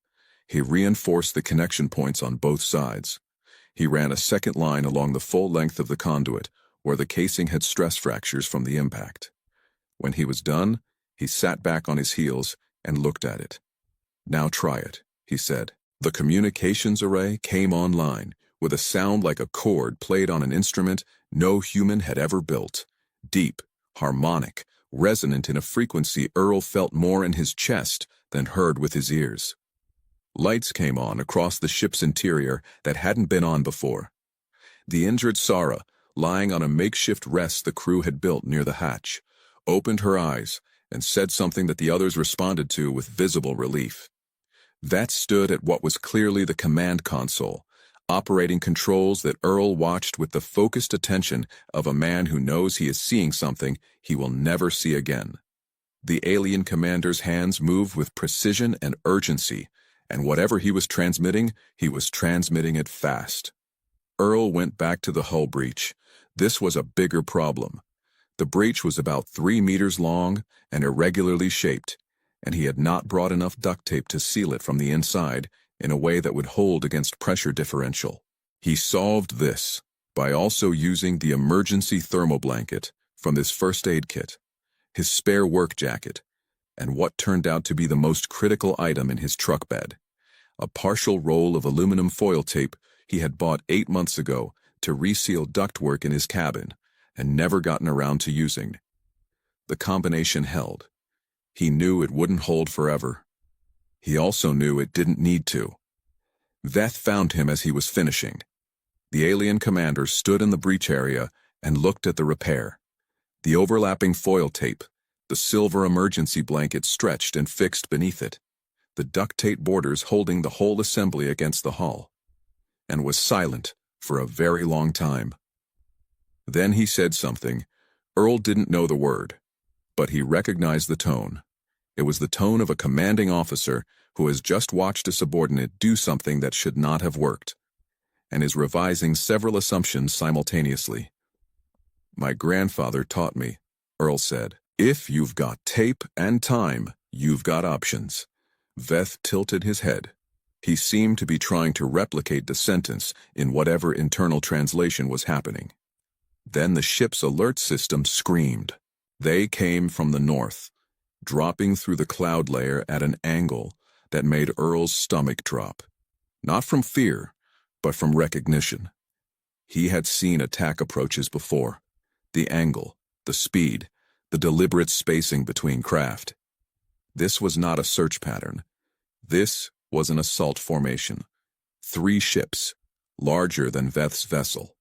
[SPEAKER 1] He reinforced the connection points on both sides. He ran a second line along the full length of the conduit, where the casing had stress fractures from the impact. When he was done, he sat back on his heels and looked at it. "Now try it," he said. The communications array came online, with a sound like a chord played on an instrument no human had ever built. Deep, harmonic, resonant in a frequency Earl felt more in his chest than heard with his ears. Lights came on across the ship's interior that hadn't been on before. The injured Sarah, lying on a makeshift rest the crew had built near the hatch, opened her eyes and said something that the others responded to with visible relief. Veth stood at what was clearly the command console, operating controls that Earl watched with the focused attention of a man who knows he is seeing something he will never see again. The alien commander's hands moved with precision and urgency, and whatever he was transmitting it fast. Earl went back to the hull breach. This was a bigger problem. The breach was about 3 meters long and irregularly shaped, and he had not brought enough duct tape to seal it from the inside in a way that would hold against pressure differential. He solved this. by also using the emergency thermal blanket from his first aid kit, his spare work jacket, and what turned out to be the most critical item in his truck bed, a partial roll of aluminum foil tape he had bought 8 months ago to reseal ductwork in his cabin and never gotten around to using. The combination held. He knew it wouldn't hold forever. He also knew it didn't need to. Veth found him as he was finishing. The alien commander stood in the breach area and looked at the repair. The overlapping foil tape, the silver emergency blanket stretched and fixed beneath it, the duct tape borders holding the whole assembly against the hull, and was silent for a very long time. Then he said something. Earl didn't know the word, but he recognized the tone. It was the tone of a commanding officer who has just watched a subordinate do something that should not have worked, and is revising several assumptions simultaneously. "My grandfather taught me," Earl said. "If you've got tape and time, you've got options." Veth tilted his head. He seemed to be trying to replicate the sentence in whatever internal translation was happening. Then the ship's alert system screamed. They came from the north, dropping through the cloud layer at an angle that made Earl's stomach drop. Not from fear, but from recognition. He had seen attack approaches before. The angle, the speed, the deliberate spacing between craft. This was not a search pattern. This was an assault formation. 3 ships, larger than Veth's vessel,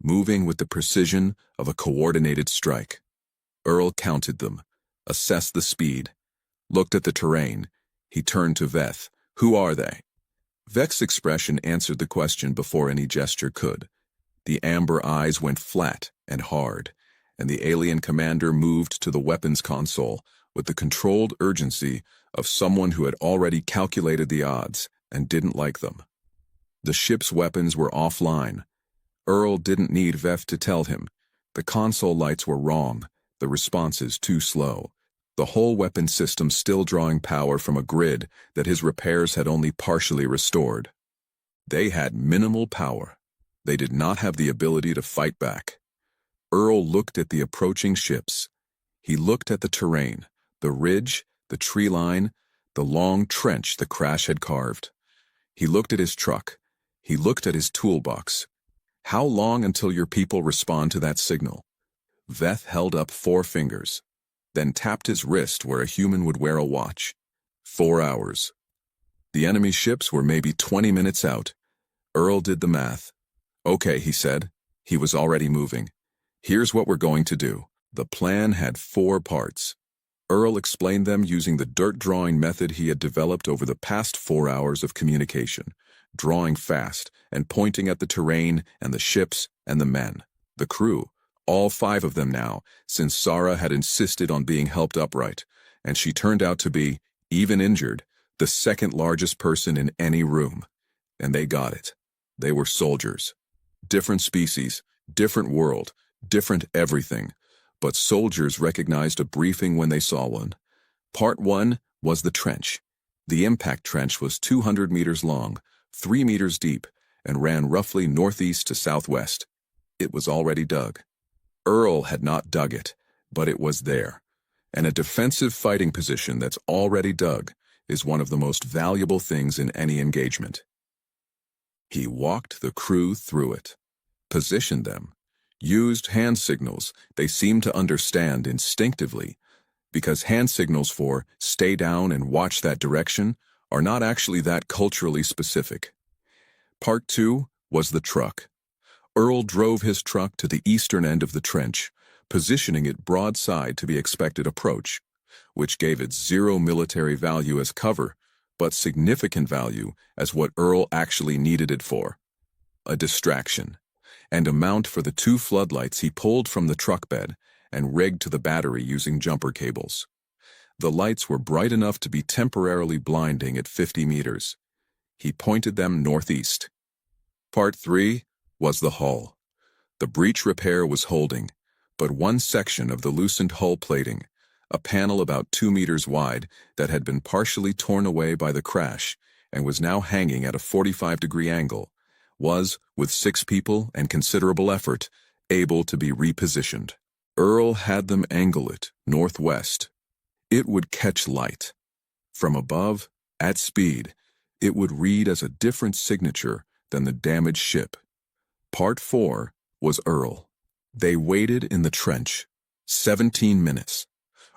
[SPEAKER 1] moving with the precision of a coordinated strike. Earl counted them, assessed the speed, looked at the terrain. He turned to Veth. "Who are they?" Veth's expression answered the question before any gesture could. The amber eyes went flat and hard, and the alien commander moved to the weapons console with the controlled urgency of someone who had already calculated the odds and didn't like them. The ship's weapons were offline. Earl didn't need Veth to tell him. The console lights were wrong, the responses too slow. The whole weapon system still drawing power from a grid that his repairs had only partially restored. They had minimal power. They did not have the ability to fight back. Earl looked at the approaching ships. He looked at the terrain, the ridge, the tree line, the long trench the crash had carved. He looked at his truck. He looked at his toolbox. How long until your people respond to that signal? Veth held up 4 fingers, then tapped his wrist where a human would wear a watch. 4 hours. The enemy ships were maybe 20 minutes out. Earl did the math. "Okay," he said. He was already moving. "Here's what we're going to do." The plan had 4 parts. Earl explained them using the dirt drawing method he had developed over the past 4 hours of communication, drawing fast and pointing at the terrain and the ships and the men, the crew, all 5 of them now, since Sarah had insisted on being helped upright, and she turned out to be, even injured, the 2nd largest person in any room. And they got it. They were soldiers. Different species, different world, different everything. But soldiers recognized a briefing when they saw one. Part 1 was the trench. The impact trench was 200 meters long, 3 meters deep, and ran roughly northeast to southwest. It was already dug. Earl had not dug it, but it was there. And a defensive fighting position that's already dug is one of the most valuable things in any engagement. He walked the crew through it, positioned them, used hand signals they seemed to understand instinctively, because hand signals for "stay down and watch that direction" are not actually that culturally specific. Part 2 was the truck. Earl drove his truck to the eastern end of the trench, positioning it broadside to the expected approach, which gave it 0 military value as cover, but significant value as what Earl actually needed it for: a distraction, and a mount for the 2 floodlights he pulled from the truck bed and rigged to the battery using jumper cables. The lights were bright enough to be temporarily blinding at 50 meters. He pointed them northeast. Part 3 was the hull. The breach repair was holding, but one section of the loosened hull plating, a panel about 2 meters wide that had been partially torn away by the crash and was now hanging at a 45-degree angle, was, with 6 people and considerable effort, able to be repositioned. Earl had them angle it northwest. It would catch light. From above, at speed, it would read as a different signature than the damaged ship. Part 4 was Earl. They waited in the trench. 17 minutes.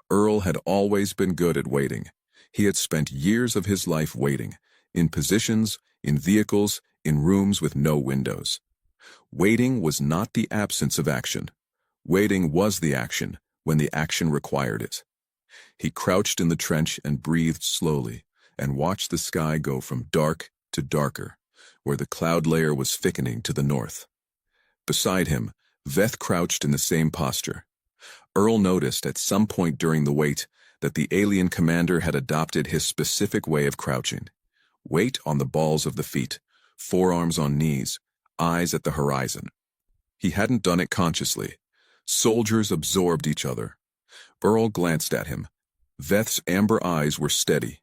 [SPEAKER 1] Earl had always been good at waiting. He had spent years of his life waiting, in positions, in vehicles, in rooms with no windows. Waiting was not the absence of action. Waiting was the action when the action required it. He crouched in the trench and breathed slowly, and watched the sky go from dark to darker, where the cloud layer was thickening to the north. Beside him, Veth crouched in the same posture. Earl noticed at some point during the wait that the alien commander had adopted his specific way of crouching. Weight on the balls of the feet, forearms on knees, eyes at the horizon. He hadn't done it consciously. Soldiers absorbed each other. Earl glanced at him. Veth's amber eyes were steady.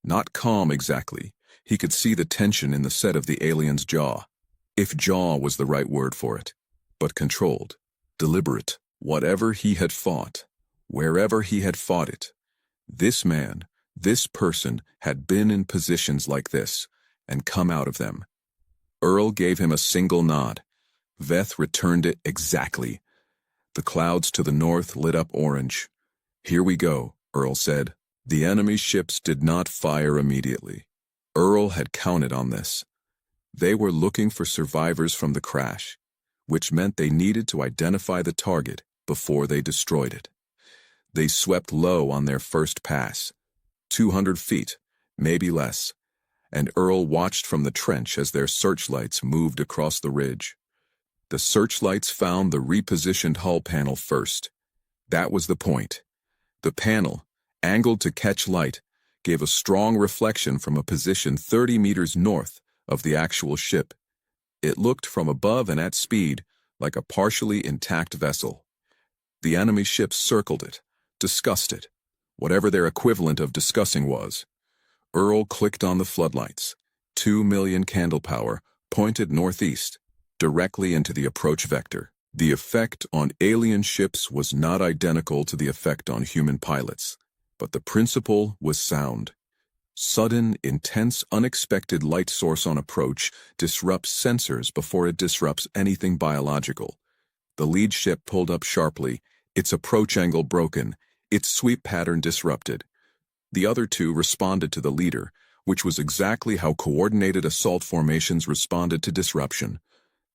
[SPEAKER 1] Not calm exactly. He could see the tension in the set of the alien's jaw. If jaw was the right word for it. But controlled. Deliberate. Whatever he had fought. Wherever he had fought it. This man, this person, had been in positions like this, and come out of them. Earl gave him a single nod. Veth returned it exactly. The clouds to the north lit up orange. "Here we go," Earl said. The enemy ships did not fire immediately. Earl had counted on this. They were looking for survivors from the crash, which meant they needed to identify the target before they destroyed it. They swept low on their first pass, 200 feet, maybe less, and Earl watched from the trench as their searchlights moved across the ridge. The searchlights found the repositioned hull panel first. That was the point. The panel, angled to catch light, gave a strong reflection from a position 30 meters north of the actual ship. It looked from above and at speed like a partially intact vessel. The enemy ships circled it, discussed it, whatever their equivalent of discussing was. Earl clicked on the floodlights. 2 million candle power, pointed northeast, directly into the approach vector. The effect on alien ships was not identical to the effect on human pilots, but the principle was sound. Sudden, intense, unexpected light source on approach disrupts sensors before it disrupts anything biological. The lead ship pulled up sharply, its approach angle broken, its sweep pattern disrupted. The other two responded to the leader, which was exactly how coordinated assault formations responded to disruption.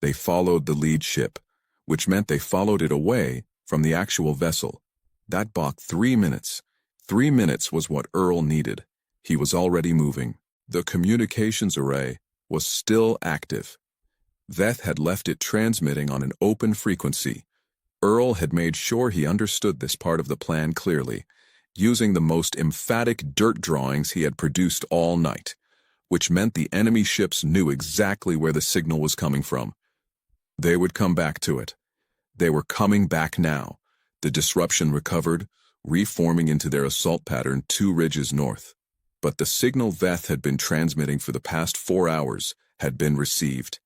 [SPEAKER 1] They followed the lead ship, which meant they followed it away from the actual vessel. That bought 3 minutes. 3 minutes was what Earl needed. He was already moving. The communications array was still active. Veth had left it transmitting on an open frequency. Earl had made sure he understood this part of the plan clearly, using the most emphatic dirt drawings he had produced all night, which meant the enemy ships knew exactly where the signal was coming from. They would come back to it. They were coming back now. The disruption recovered, reforming into their assault pattern 2 ridges north. But the signal Veth had been transmitting for the past 4 hours had been received.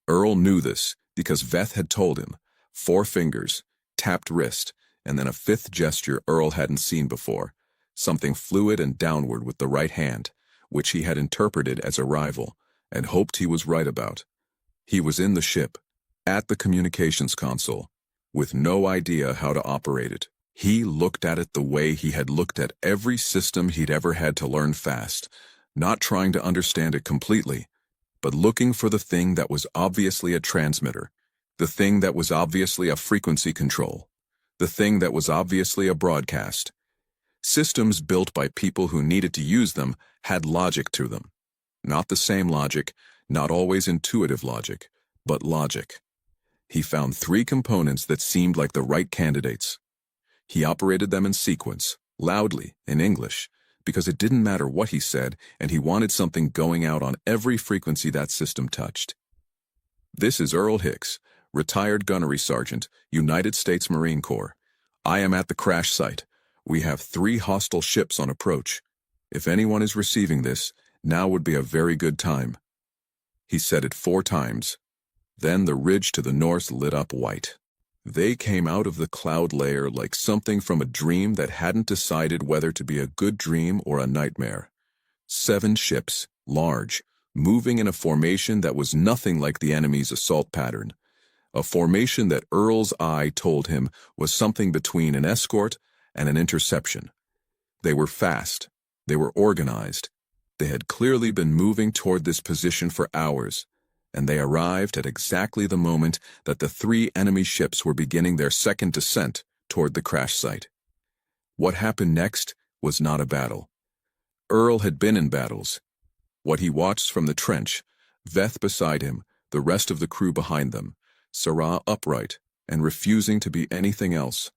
[SPEAKER 1] Earl knew this because Veth had told him. 4 fingers, tapped wrist, and then a 5th gesture Earl hadn't seen before, something fluid and downward with the right hand, which he had interpreted as arrival, and hoped he was right about. He was in the ship, at the communications console, with no idea how to operate it. He looked at it the way he had looked at every system he'd ever had to learn fast, not trying to understand it completely, but looking for the thing that was obviously a transmitter, the thing that was obviously a frequency control, the thing that was obviously a broadcast. Systems built by people who needed to use them had logic to them. Not the same logic, not always intuitive logic, but logic. He found 3 components that seemed like the right candidates. He operated them in sequence, loudly, in English, because it didn't matter what he said, and he wanted something going out on every frequency that system touched. This is Earl Hicks, retired gunnery sergeant, United States Marine Corps. I am at the crash site. We have 3 hostile ships on approach. If anyone is receiving this, now would be a very good time. He said it 4 times. Then the ridge to the north lit up white. They came out of the cloud layer like something from a dream that hadn't decided whether to be a good dream or a nightmare. 7 ships, large, moving in a formation that was nothing like the enemy's assault pattern. A formation that Earl's eye told him was something between an escort and an interception. They were fast. They were organized. They had clearly been moving toward this position for hours, and they arrived at exactly the moment that the 3 enemy ships were beginning their second descent toward the crash site. What happened next was not a battle. Earl had been in battles. What he watched from the trench, Veth beside him, the rest of the crew behind them, Sarah upright and refusing to be anything else,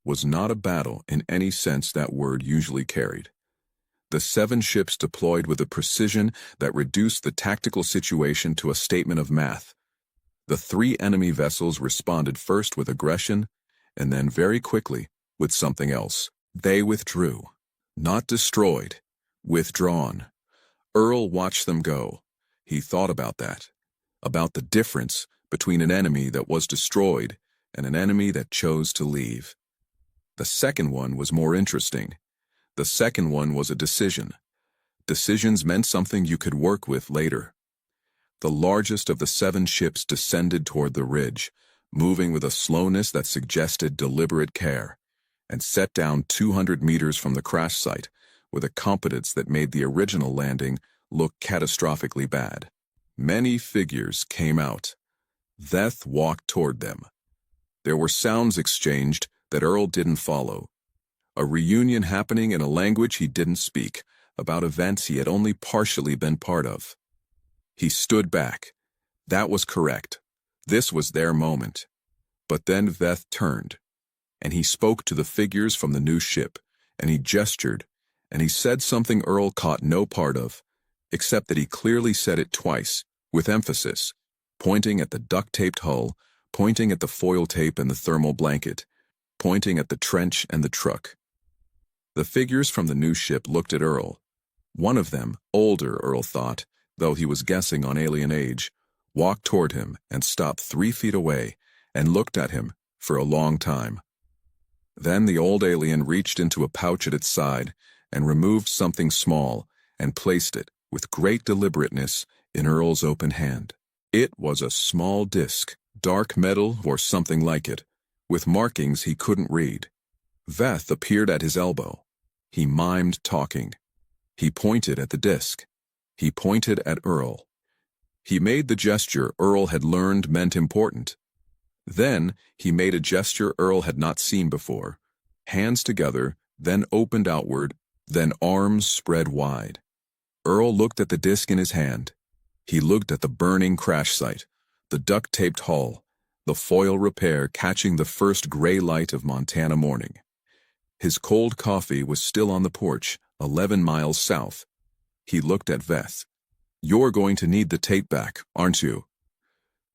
[SPEAKER 1] was not a battle in any sense that word usually carried. The 7 ships deployed with a precision that reduced the tactical situation to a statement of math. The 3 enemy vessels responded first with aggression, and then very quickly with something else. They withdrew. Not destroyed. Withdrawn. Earl watched them go. He thought about that. About the difference between an enemy that was destroyed and an enemy that chose to leave. The second one was more interesting. The second one was a decision. Decisions meant something you could work with later. The largest of the 7 ships descended toward the ridge, moving with a slowness that suggested deliberate care, and set down 200 meters from the crash site with a competence that made the original landing look catastrophically bad. Many figures came out. Veth walked toward them. There were sounds exchanged that Earl didn't follow. A reunion happening in a language he didn't speak, about events he had only partially been part of. He stood back. That was correct. This was their moment. But then Veth turned, and he spoke to the figures from the new ship, and he gestured, and he said something Earl caught no part of, except that he clearly said it twice, with emphasis, pointing at the duct-taped hull, pointing at the foil tape and the thermal blanket, pointing at the trench and the truck. The figures from the new ship looked at Earl. One of them, older, Earl thought, though he was guessing on alien age, walked toward him and stopped 3 feet away and looked at him for a long time. Then the old alien reached into a pouch at its side and removed something small and placed it, with great deliberateness, in Earl's open hand. It was a small disc, dark metal or something like it, with markings he couldn't read. Veth appeared at his elbow. He mimed talking. He pointed at the disc. He pointed at Earl. He made the gesture Earl had learned meant important. Then he made a gesture Earl had not seen before. Hands together, then opened outward, then arms spread wide. Earl looked at the disc in his hand. He looked at the burning crash site, the duct-taped hull, the foil repair catching the first gray light of Montana morning. His cold coffee was still on the porch, 11 miles south. He looked at Veth. "You're going to need the tape back, aren't you?"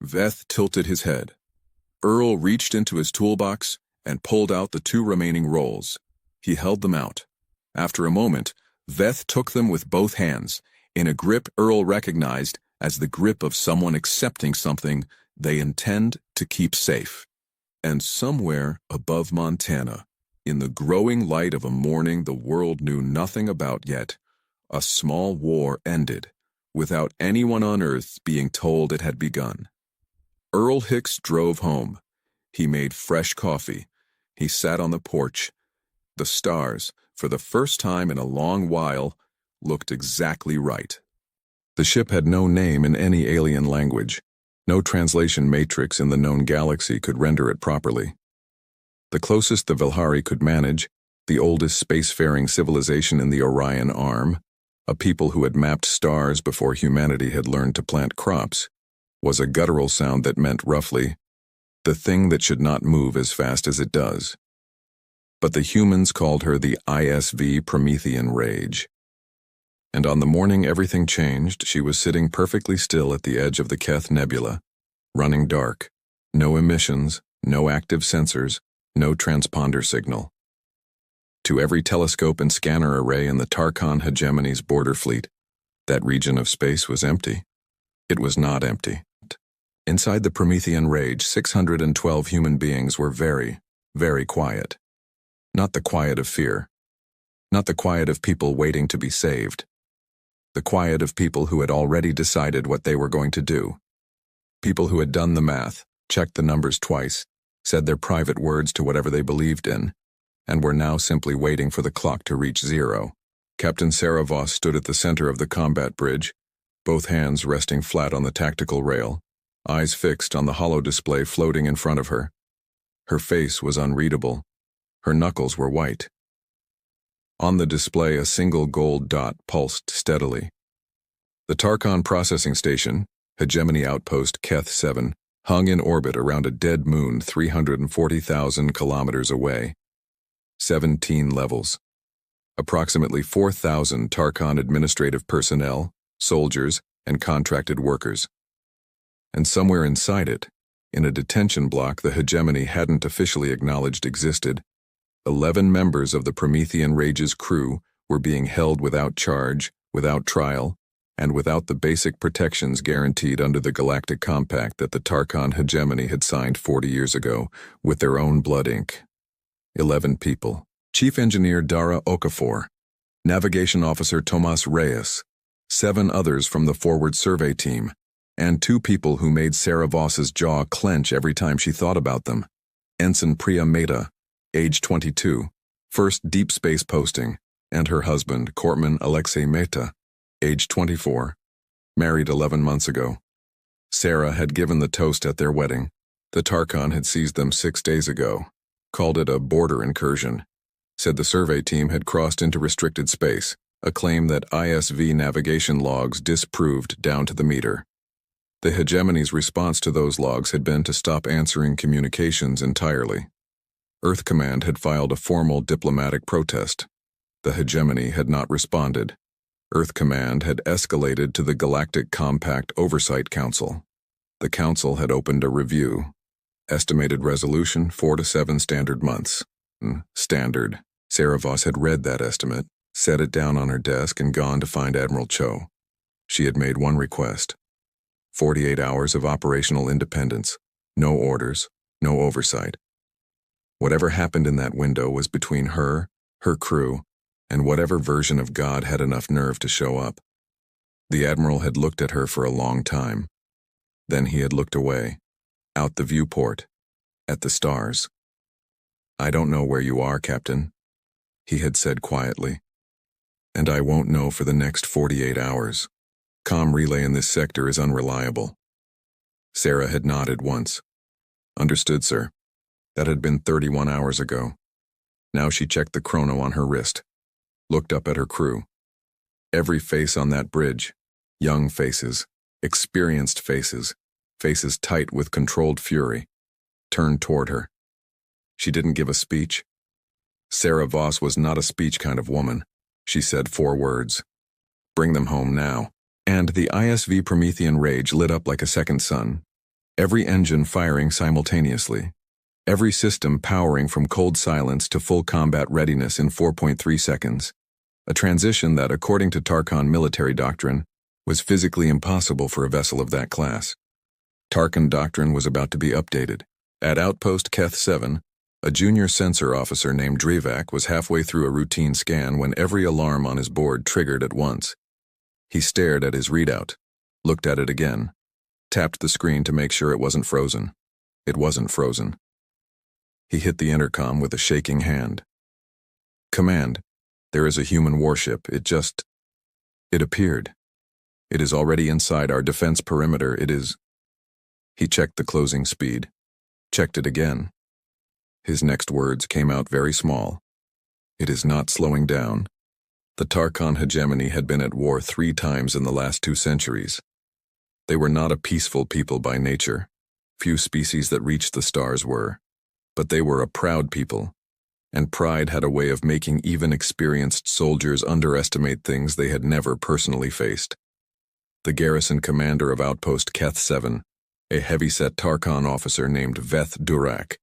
[SPEAKER 1] Veth tilted his head. Earl reached into his toolbox and pulled out the 2 remaining rolls. He held them out. After a moment, Veth took them with both hands, in a grip Earl recognized as the grip of someone accepting something they intend to keep safe. And somewhere above Montana, in the growing light of a morning the world knew nothing about yet, a small war ended, without anyone on Earth being told it had begun. Earl Hicks drove home. He made fresh coffee. He sat on the porch. The stars, for the first time in a long while, looked exactly right. The ship had no name in any alien language. No translation matrix in the known galaxy could render it properly. The closest the Vilhari could manage, the oldest spacefaring civilization in the Orion Arm, a people who had mapped stars before humanity had learned to plant crops, was a guttural sound that meant roughly, the thing that should not move as fast as it does. But the humans called her the ISV Promethean Rage. And on the morning everything changed, she was sitting perfectly still at the edge of the Keth Nebula, running dark, no emissions, no active sensors, no transponder signal. To every telescope and scanner array in the Tarkhan hegemony's border fleet, that region of space was empty. It was not empty. Inside the Promethean rage, 612 human beings were very, very quiet. Not the quiet of fear. Not the quiet of people waiting to be saved. The quiet of people who had already decided what they were going to do. People who had done the math, checked the numbers twice, said their private words to whatever they believed in, and were now simply waiting for the clock to reach zero. Captain Sarah Voss stood at the center of the combat bridge, both hands resting flat on the tactical rail, eyes fixed on the holo display floating in front of her. Her face was unreadable. Her knuckles were white. On the display, a single gold dot pulsed steadily. The Tarkon processing station, Hegemony Outpost Keth 7, hung in orbit around a dead moon 340,000 kilometers away. 17 levels. Approximately 4,000 Tarkon administrative personnel, soldiers, and contracted workers. And somewhere inside it, in a detention block the Hegemony hadn't officially acknowledged existed, 11 members of the Promethean Rage's crew were being held without charge, without trial, and without the basic protections guaranteed under the Galactic Compact that the Tarkon Hegemony had signed 40 years ago with their own blood ink. 11 people. Chief Engineer Dara Okafor, Navigation Officer Tomas Reyes, 7 others from the Forward Survey Team, and 2 people who made Sarah Voss's jaw clench every time she thought about them. Ensign Priya Mehta, age 22, first deep space posting, and her husband, Corpsman Alexei Mehta, age 24, married 11 months ago. Sarah had given the toast at their wedding. The Tarkon had seized them 6 days ago, called it a border incursion, said the survey team had crossed into restricted space, a claim that ISV navigation logs disproved down to the meter. The Hegemony's response to those logs had been to stop answering communications entirely. Earth Command had filed a formal diplomatic protest. The Hegemony had not responded. Earth Command had escalated to the Galactic Compact Oversight Council. The Council had opened a review. Estimated resolution 4 to 7 standard months. Standard. Sarah Voss had read that estimate, set it down on her desk, and gone to find Admiral Cho. She had made one request. 48 hours of operational independence. No orders, no oversight. Whatever happened in that window was between her crew, and whatever version of God had enough nerve to show up. The Admiral had looked at her for a long time. Then he had looked away, out the viewport, at the stars. "I don't know where you are, Captain," he had said quietly. "And I won't know for the next 48 hours. Comm relay in this sector is unreliable." Sarah had nodded once. "Understood, sir." That had been 31 hours ago. Now she checked the chrono on her wrist, looked up at her crew. Every face on that bridge, young faces, experienced faces, faces tight with controlled fury, turned toward her. She didn't give a speech. Sarah Voss was not a speech kind of woman. She said 4 words. "Bring them home now." And the ISV Promethean Rage lit up like a second sun. Every engine firing simultaneously. Every system powering from cold silence to full combat readiness in 4.3 seconds. A transition that, according to Tarkon military doctrine, was physically impossible for a vessel of that class. Tarkon doctrine was about to be updated. At Outpost Keth 7, a junior sensor officer named Drivak was halfway through a routine scan when every alarm on his board triggered at once. He stared at his readout, looked at it again, tapped the screen to make sure it wasn't frozen. It wasn't frozen. He hit the intercom with a shaking hand. "Command, there is a human warship. It appeared. It is already inside our defense perimeter. It is..." He checked the closing speed, checked it again. His next words came out very small. "It is not slowing down." The Tarkon Hegemony had been at war 3 times in the last 2 centuries. They were not a peaceful people by nature. Few species that reached the stars were. But they were a proud people, and pride had a way of making even experienced soldiers underestimate things they had never personally faced. The garrison commander of Outpost Keth 7, a heavy-set Tarkon officer named Veth Durak,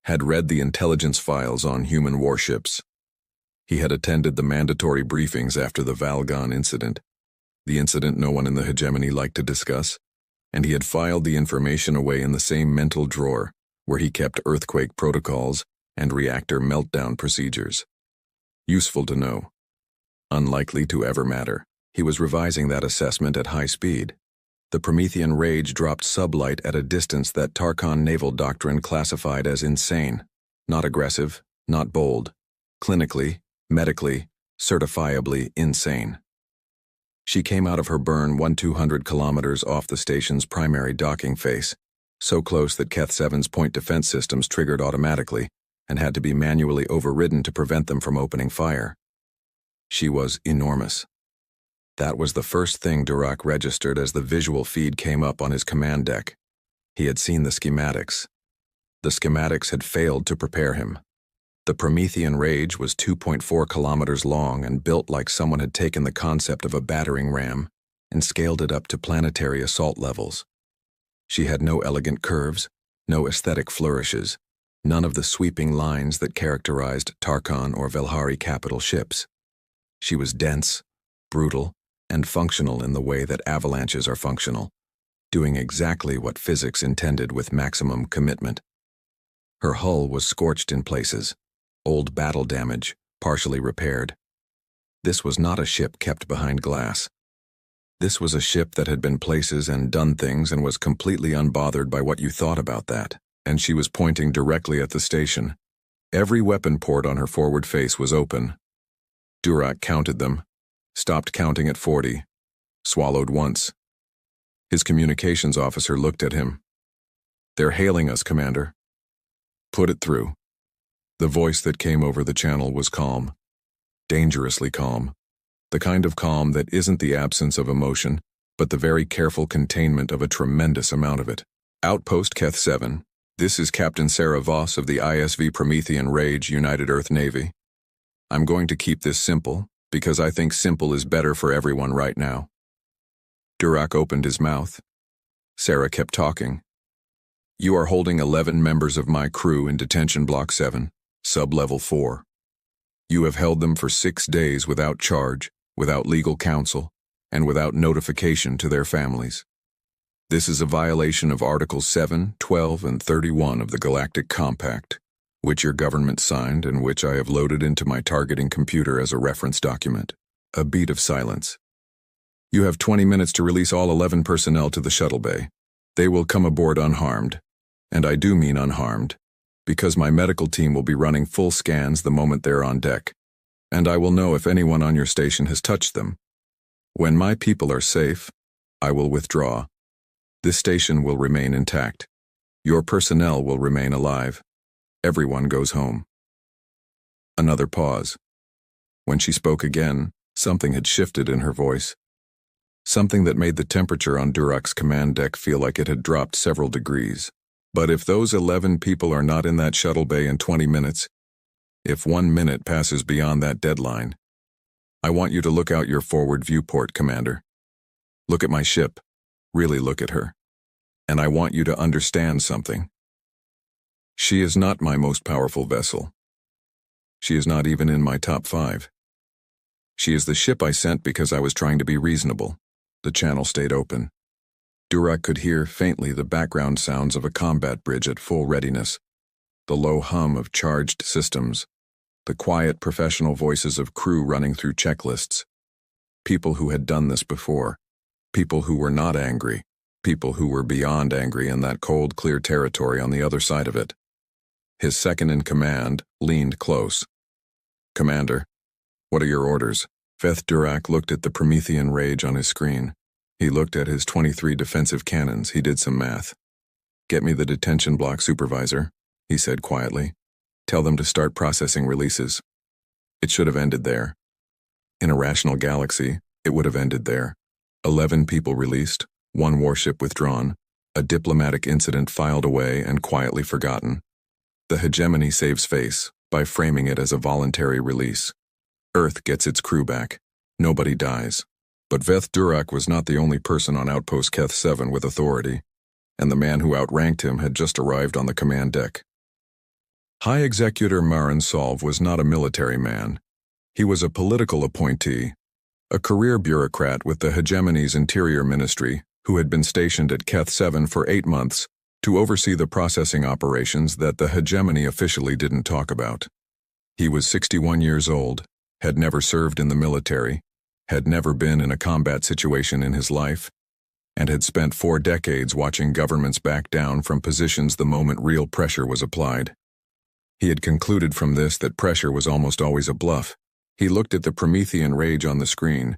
[SPEAKER 1] had read the intelligence files on human warships. He had attended the mandatory briefings after the Valgon incident. the incident no one in the hegemony liked to discuss, and he had filed the information away in the same mental drawer where he kept earthquake protocols and reactor meltdown procedures. Useful to know. Unlikely to ever matter. He was revising that assessment at high speed. The Promethean rage dropped sublight at a distance that Tarkhan naval doctrine classified as insane. Not aggressive, not bold. Clinically, medically, certifiably insane. She came out of her burn 200 kilometers off the station's primary docking face, so close that Keth 7's point defense systems triggered automatically and had to be manually overridden to prevent them from opening fire. She was enormous. That was the first thing Durak registered as the visual feed came up on his command deck. He had seen the schematics. The schematics had failed to prepare him. The Promethean rage was 2.4 kilometers long and built like someone had taken the concept of a battering ram and scaled it up to planetary assault levels. She had no elegant curves, no aesthetic flourishes, none of the sweeping lines that characterized Tarkhan or Velhari capital ships. She was dense, brutal, and functional in the way that avalanches are functional, doing exactly what physics intended with maximum commitment. Her hull was scorched in places, old battle damage, partially repaired. This was not a ship kept behind glass. This was a ship that had been places and done things and was completely unbothered by what you thought about that, and she was pointing directly at the station. Every weapon port on her forward face was open. Durak counted them, stopped counting at 40, swallowed once. His communications officer looked at him. "They're hailing us, Commander." "Put it through." The voice that came over the channel was calm, dangerously calm, the kind of calm that isn't the absence of emotion, but the very careful containment of a tremendous amount of it. "Outpost Keth 7, this is Captain Sarah Voss of the ISV Promethean Rage, United Earth Navy. I'm going to keep this simple, because I think simple is better for everyone right now." Durak opened his mouth. Sarah kept talking. "You are holding 11 members of my crew in Detention Block 7, Sub-Level 4. You have held them for 6 days without charge, without legal counsel, and without notification to their families. This is a violation of Articles 7, 12, and 31 of the Galactic Compact, which your government signed and which I have loaded into my targeting computer as a reference document." A beat of silence. "You have 20 minutes to release all 11 personnel to the shuttle bay. They will come aboard unharmed, and I do mean unharmed, because my medical team will be running full scans the moment they're on deck, and I will know if anyone on your station has touched them. When my people are safe, I will withdraw. This station will remain intact. Your personnel will remain alive. Everyone goes home." Another pause. When she spoke again, something had shifted in her voice. Something that made the temperature on Durak's command deck feel like it had dropped several degrees. "But if those 11 people are not in that shuttle bay in 20 minutes, if 1 minute passes beyond that deadline, I want you to look out your forward viewport, Commander. Look at my ship. Really look at her. And I want you to understand something. She is not my most powerful vessel. She is not even in my top 5. She is the ship I sent because I was trying to be reasonable." The channel stayed open. Durak could hear faintly the background sounds of a combat bridge at full readiness, the low hum of charged systems, the quiet professional voices of crew running through checklists. People who had done this before, people who were not angry, people who were beyond angry in that cold, clear territory on the other side of it. His second-in-command leaned close. "Commander, what are your orders?" Veth Durak looked at the Promethean rage on his screen. He looked at his 23 defensive cannons. He did some math. "Get me the detention block supervisor," he said quietly. "Tell them to start processing releases." It should have ended there. In a rational galaxy, it would have ended there. 11 people released, 1 warship withdrawn, a diplomatic incident filed away and quietly forgotten. The hegemony saves face by framing it as a voluntary release. Earth gets its crew back. Nobody dies. But Veth Durak was not the only person on Outpost Keth 7 with authority, and the man who outranked him had just arrived on the command deck. High Executor Marin Solv was not a military man. He was a political appointee, a career bureaucrat with the hegemony's Interior Ministry, who had been stationed at Keth 7 for 8 months to oversee the processing operations that the hegemony officially didn't talk about. He was 61 years old, had never served in the military, had never been in a combat situation in his life, and had spent 4 decades watching governments back down from positions the moment real pressure was applied. He had concluded from this that pressure was almost always a bluff. He looked at the Promethean rage on the screen.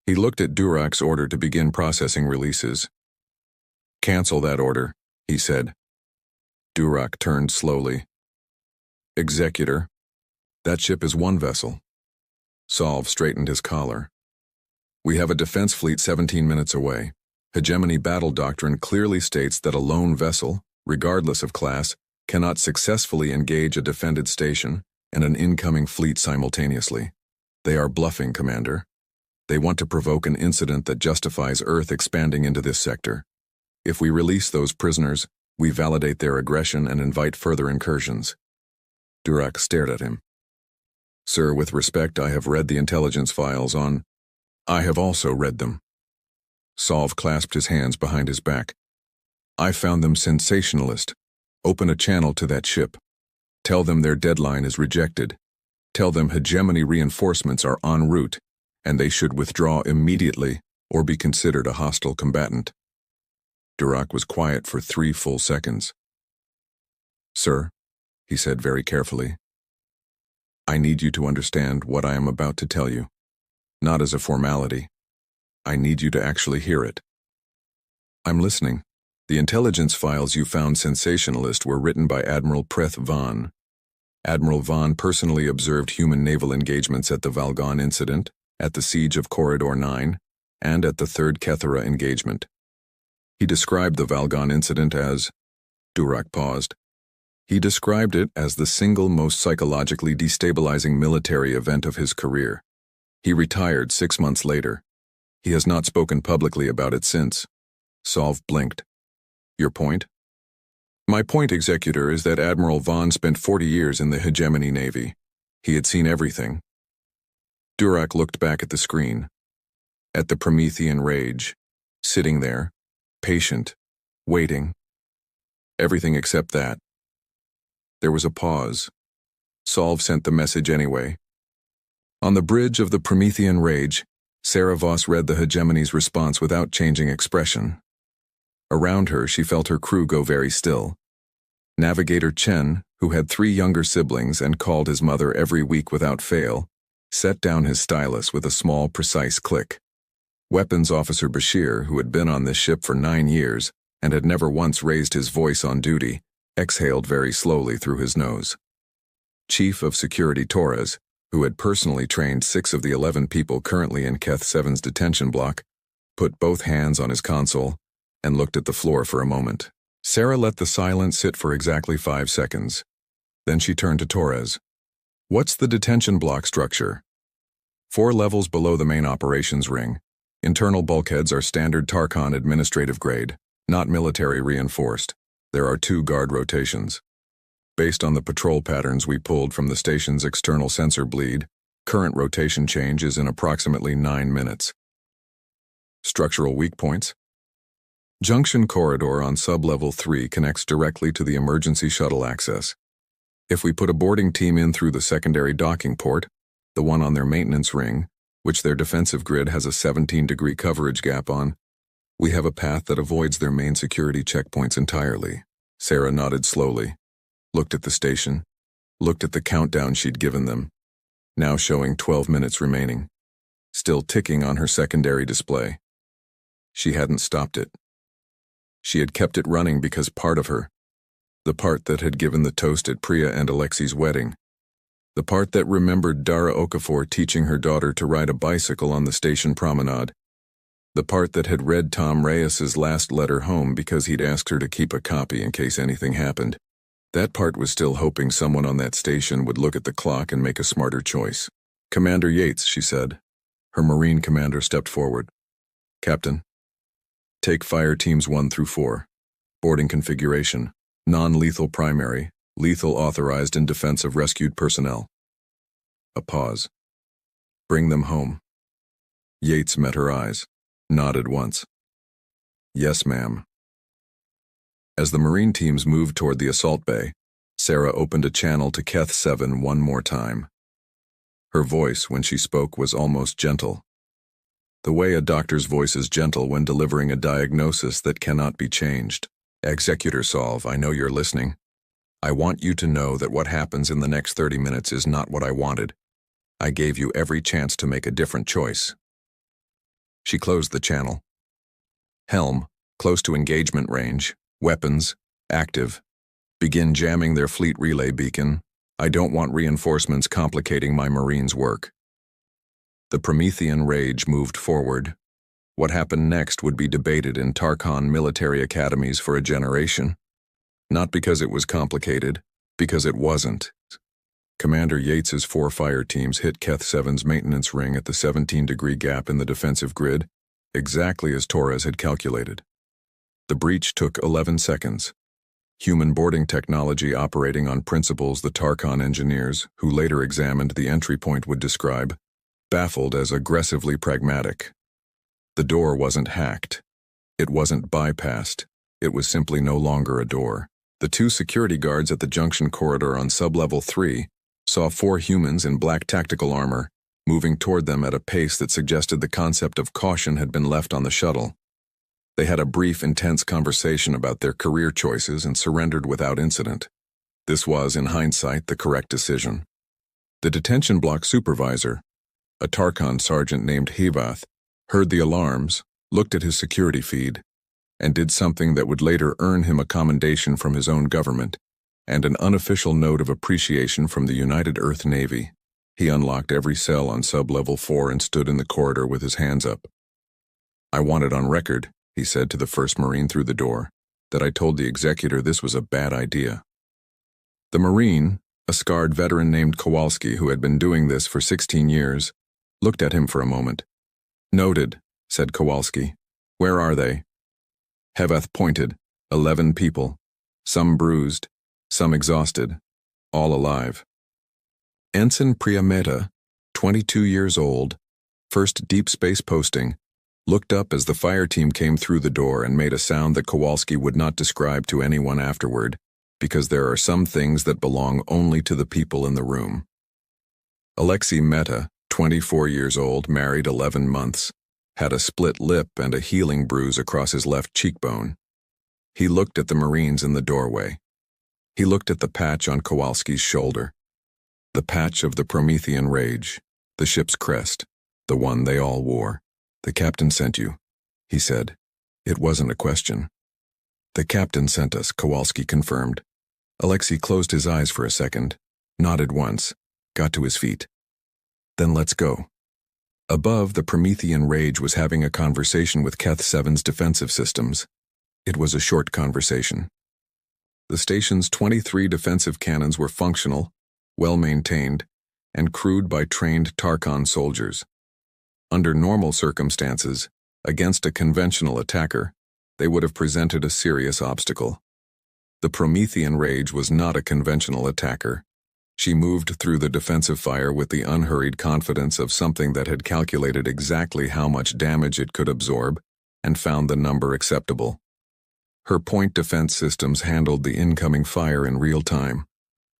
[SPEAKER 1] He looked at Durak's order to begin processing releases. "Cancel that order," he said. Durak turned slowly. "Executor, that ship is 1 vessel. Solve straightened his collar. "We have a defense fleet 17 minutes away. Hegemony battle doctrine clearly states that a lone vessel, regardless of class, cannot successfully engage a defended station and an incoming fleet simultaneously. They are bluffing, Commander. They want to provoke an incident that justifies Earth expanding into this sector. If we release those prisoners, we validate their aggression and invite further incursions." Durak stared at him. "Sir, with respect, I have read the intelligence files on—" "I have also read them." Solve clasped his hands behind his back. "I found them sensationalist. Open a channel to that ship. Tell them their deadline is rejected. Tell them hegemony reinforcements are en route, and they should withdraw immediately or be considered a hostile combatant." Durak was quiet for 3 full seconds. "Sir," he said very carefully, "I need you to understand what I am about to tell you. Not as a formality. I need you to actually hear it." "I'm listening." "The intelligence files you found sensationalist were written by Admiral Preth Vaughn. Admiral Vaughn personally observed human naval engagements at the Valgon incident, at the siege of Corridor 9, and at the 3rd Kethera engagement. He described the Valgon incident as—" Durak paused. "He described it as the single most psychologically destabilizing military event of his career. He retired 6 months later. He has not spoken publicly about it since." Solve blinked. "Your point?" "My point, Executor, is that Admiral Vaughn spent 40 years in the hegemony Navy. He had seen everything." Durak looked back at the screen, at the Promethean rage, sitting there, patient, waiting. Everything except that. There was a pause. Solve sent the message anyway. On the bridge of the Promethean rage, Sarah Voss read the hegemony's response without changing expression. Around her, she felt her crew go very still. Navigator Chen, who had 3 younger siblings and called his mother every week without fail, set down his stylus with a small, precise click. Weapons Officer Bashir, who had been on this ship for 9 years and had never once raised his voice on duty, exhaled very slowly through his nose. Chief of Security Torres, who had personally trained 6 of the 11 people currently in Keth 7's detention block, put both hands on his console and looked at the floor for a moment. Sarah let the silence sit for exactly 5 seconds. Then she turned to Torres. "What's the detention block structure?" 4 levels below the main operations ring. Internal bulkheads are standard Tarkon administrative grade, not military reinforced. There are 2 guard rotations. Based on the patrol patterns we pulled from the station's external sensor bleed, current rotation change is in approximately 9 minutes. Structural weak points. Junction corridor on sub-level 3 connects directly to the emergency shuttle access. If we put a boarding team in through the secondary docking port, the one on their maintenance ring, which their defensive grid has a 17-degree coverage gap on, we have a path that avoids their main security checkpoints entirely. Sarah nodded slowly, looked at the station, looked at the countdown she'd given them, now showing 12 minutes remaining, still ticking on her secondary display. She hadn't stopped it. She had kept it running because part of her, the part that had given the toast at Priya and Alexi's wedding, the part that remembered Dara Okafor teaching her daughter to ride a bicycle on the station promenade, the part that had read Tom Reyes's last letter home because he'd asked her to keep a copy in case anything happened. That part was still hoping someone on that station would look at the clock and make a smarter choice. "Commander Yates," she said. Her Marine commander stepped forward. "Captain, take fire teams 1 through 4. Boarding configuration, non-lethal primary, lethal authorized in defense of rescued personnel." A pause. "Bring them home." Yates met her eyes, nodded once. Yes, ma'am. As the Marine teams moved toward the assault bay, Sarah opened a channel to Keth 7 one more time. Her voice, when she spoke, was almost gentle. The way a doctor's voice is gentle when delivering a diagnosis that cannot be changed. Executor Solve, I know you're listening. I want you to know that what happens in the next 30 minutes is not what I wanted. I gave you every chance to make a different choice. She closed the channel. Helm, close to engagement range, weapons, active. Begin jamming their fleet relay beacon. I don't want reinforcements complicating my Marines' work. The Promethean rage moved forward. What happened next would be debated in Tarkhan military academies for a generation. Not because it was complicated, because it wasn't. Commander Yates's 4 fire teams hit Keth 7's maintenance ring at the 17-degree gap in the defensive grid, exactly as Torres had calculated. The breach took 11 seconds. Human boarding technology operating on principles the Tarkhan engineers, who later examined the entry point, would describe, baffled as aggressively pragmatic. The door wasn't hacked. It wasn't bypassed. It was simply no longer a door. The 2 security guards at the junction corridor on sublevel 3 saw 4 humans in black tactical armor moving toward them at a pace that suggested the concept of caution had been left on the shuttle. They had a brief, intense conversation about their career choices and surrendered without incident. This was, in hindsight, the correct decision. The detention block supervisor, a Tarkhan sergeant named Hevath, heard the alarms, looked at his security feed, and did something that would later earn him a commendation from his own government and an unofficial note of appreciation from the United Earth Navy. He unlocked every cell on sub-level 4 and stood in the corridor with his hands up. I want it on record, he said to the first Marine through the door, that I told the executor this was a bad idea. The Marine, a scarred veteran named Kowalski who had been doing this for 16 years, looked at him for a moment. Noted, said Kowalski. Where are they? Hevath pointed. 11 people. Some bruised, some exhausted, all alive. Ensign Priyameta, 22 years old, first deep space posting, looked up as the fire team came through the door and made a sound that Kowalski would not describe to anyone afterward, because there are some things that belong only to the people in the room. Alexei Mehta, 24 years old, married 11 months, had a split lip and a healing bruise across his left cheekbone. He looked at the Marines in the doorway. He looked at the patch on Kowalski's shoulder. The patch of the Promethean rage, the ship's crest, the one they all wore. The captain sent you, he said. It wasn't a question. The captain sent us, Kowalski confirmed. Alexei closed his eyes for a second, nodded once, got to his feet. Then let's go. Above, the Promethean rage was having a conversation with Keth 7's defensive systems. It was a short conversation. The station's 23 defensive cannons were functional, well-maintained, and crewed by trained Tarkhan soldiers. Under normal circumstances, against a conventional attacker, they would have presented a serious obstacle. The Promethean rage was not a conventional attacker. She moved through the defensive fire with the unhurried confidence of something that had calculated exactly how much damage it could absorb and found the number acceptable. Her point defense systems handled the incoming fire in real time,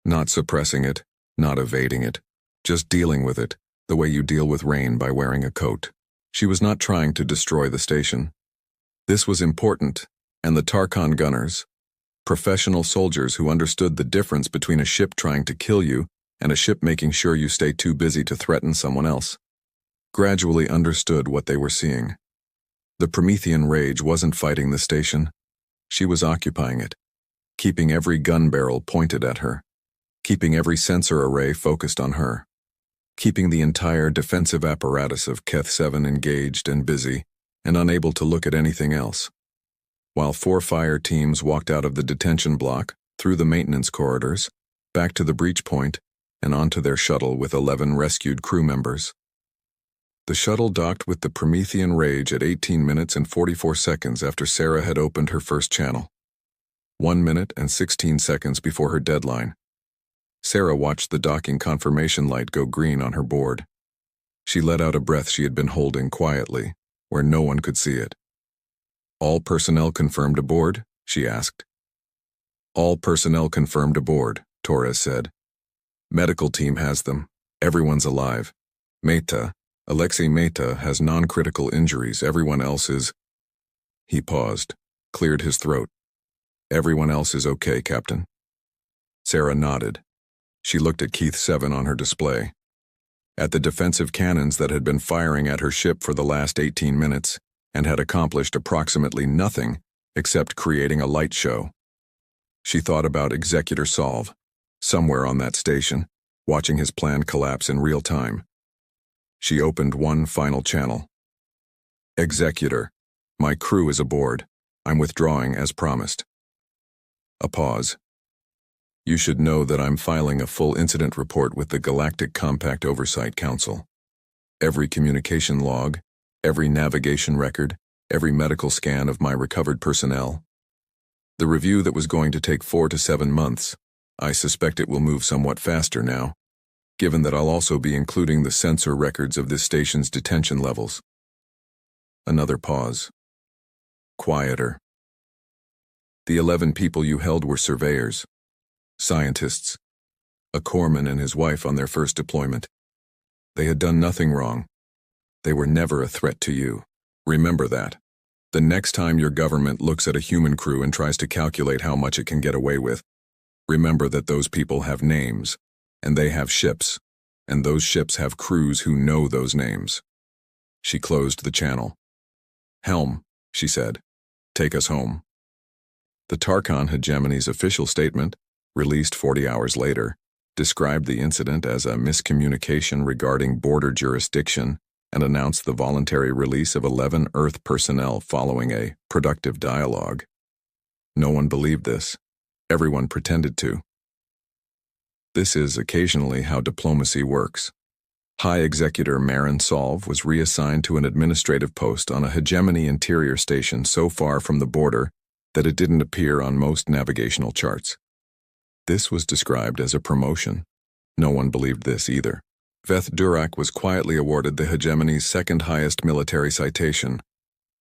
[SPEAKER 1] not suppressing it, not evading it, just dealing with it, the way you deal with rain by wearing a coat. She was not trying to destroy the station. This was important, and the Tarkhan gunners, professional soldiers who understood the difference between a ship trying to kill you and a ship making sure you stay too busy to threaten someone else, gradually understood what they were seeing. The Promethean rage wasn't fighting the station. She was occupying it, keeping every gun barrel pointed at her, keeping every sensor array focused on her, keeping the entire defensive apparatus of Keth 7 engaged and busy and unable to look at anything else. While 4 fire teams walked out of the detention block, through the maintenance corridors, back to the breach point, and onto their shuttle with 11 rescued crew members. The shuttle docked with the Promethean rage at 18 minutes and 44 seconds after Sarah had opened her first channel. 1 minute and 16 seconds before her deadline. Sarah watched the docking confirmation light go green on her board. She let out a breath she had been holding quietly, where no one could see it. "All personnel confirmed aboard?" she asked. "All personnel confirmed aboard," Torres said. "Medical team has them. Everyone's alive. Alexei Mehta has non-critical injuries. Everyone else is—" He paused, cleared his throat. "Everyone else is okay, Captain." Sarah nodded. She looked at Keith 7 on her display, at the defensive cannons that had been firing at her ship for the last 18 minutes and had accomplished approximately nothing except creating a light show. She thought about Executor Solve, somewhere on that station, watching his plan collapse in real time. She opened one final channel. "Executor, my crew is aboard. I'm withdrawing as promised." A pause. "You should know that I'm filing a full incident report with the Galactic Compact Oversight Council. Every communication log, every navigation record, every medical scan of my recovered personnel. The review that was going to take 4 to 7 months, I suspect it will move somewhat faster now, given that I'll also be including the sensor records of this station's detention levels." Another pause. Quieter. "The 11 people you held were surveyors, scientists, a corpsman and his wife on their first deployment. They had done nothing wrong. They were never a threat to you. Remember that. The next time your government looks at a human crew and tries to calculate how much it can get away with, remember that those people have names, and they have ships, and those ships have crews who know those names." She closed the channel. "Helm," she said, "take us home." The Tarkon Hegemony's official statement, released 40 hours later, described the incident as a miscommunication regarding border jurisdiction and announced the voluntary release of 11 Earth personnel following a productive dialogue. No one believed this. Everyone pretended to. This is occasionally how diplomacy works. High Executor Marin Solve was reassigned to an administrative post on a Hegemony interior station so far from the border that it didn't appear on most navigational charts. This was described as a promotion. No one believed this either. Veth Durak was quietly awarded the Hegemony's second highest military citation,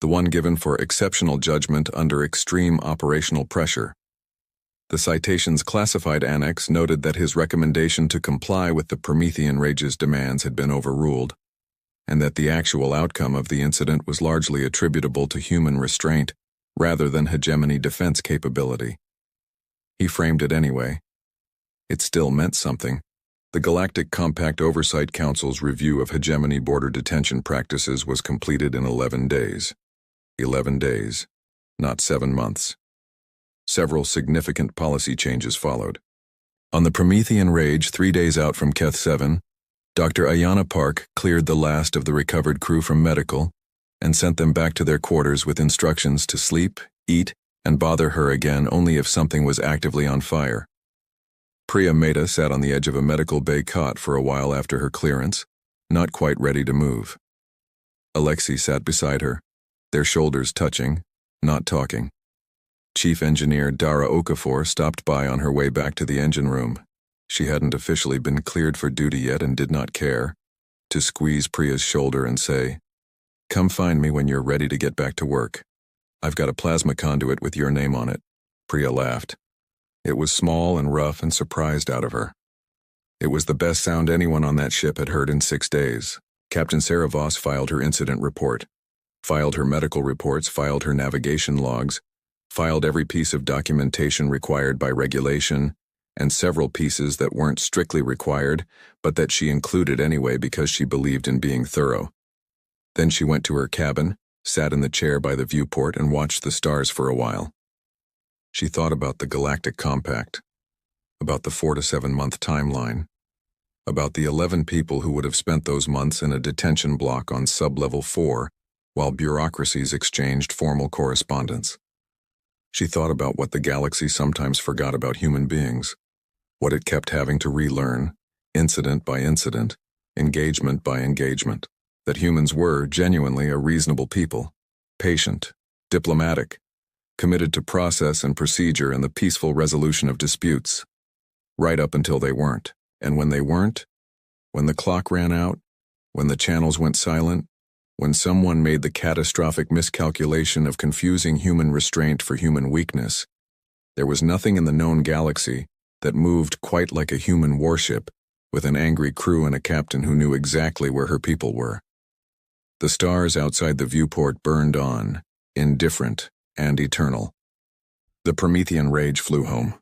[SPEAKER 1] the one given for exceptional judgment under extreme operational pressure. The citation's classified annex noted that his recommendation to comply with the Promethean Rage's demands had been overruled, and that the actual outcome of the incident was largely attributable to human restraint rather than Hegemony defense capability. He framed it anyway. It still meant something. The Galactic Compact Oversight Council's review of Hegemony border detention practices was completed in 11 days. 11 days, not 7 months. Several significant policy changes followed. On the Promethean Rage, 3 days out from Keth 7, Dr. Ayanna Park cleared the last of the recovered crew from medical and sent them back to their quarters with instructions to sleep, eat, and bother her again only if something was actively on fire. Priya Mehta sat on the edge of a medical bay cot for a while after her clearance, not quite ready to move. Alexei sat beside her, their shoulders touching, not talking. Chief Engineer Dara Okafor stopped by on her way back to the engine room. She hadn't officially been cleared for duty yet and did not care, to squeeze Priya's shoulder and say, "Come find me when you're ready to get back to work. I've got a plasma conduit with your name on it." Priya laughed. It was small and rough and surprised out of her. It was the best sound anyone on that ship had heard in 6 days. Captain Sarah Voss filed her incident report, filed her medical reports, filed her navigation logs, filed every piece of documentation required by regulation, and several pieces that weren't strictly required, but that she included anyway because she believed in being thorough. Then she went to her cabin, sat in the chair by the viewport, and watched the stars for a while. She thought about the Galactic Compact, about the 4 to 7 month timeline, about the 11 people who would have spent those months in a detention block on Sub-Level 4 while bureaucracies exchanged formal correspondence. She thought about what the galaxy sometimes forgot about human beings, what it kept having to relearn, incident by incident, engagement by engagement, that humans were genuinely a reasonable people, patient, diplomatic, committed to process and procedure and the peaceful resolution of disputes, right up until they weren't. And when they weren't, when the clock ran out, When the channels went silent, when someone made the catastrophic miscalculation of confusing human restraint for human weakness, there was nothing in the known galaxy that moved quite like a human warship with an angry crew and a captain who knew exactly where her people were. The stars outside the viewport burned on, indifferent and eternal. The Promethean rage flew home.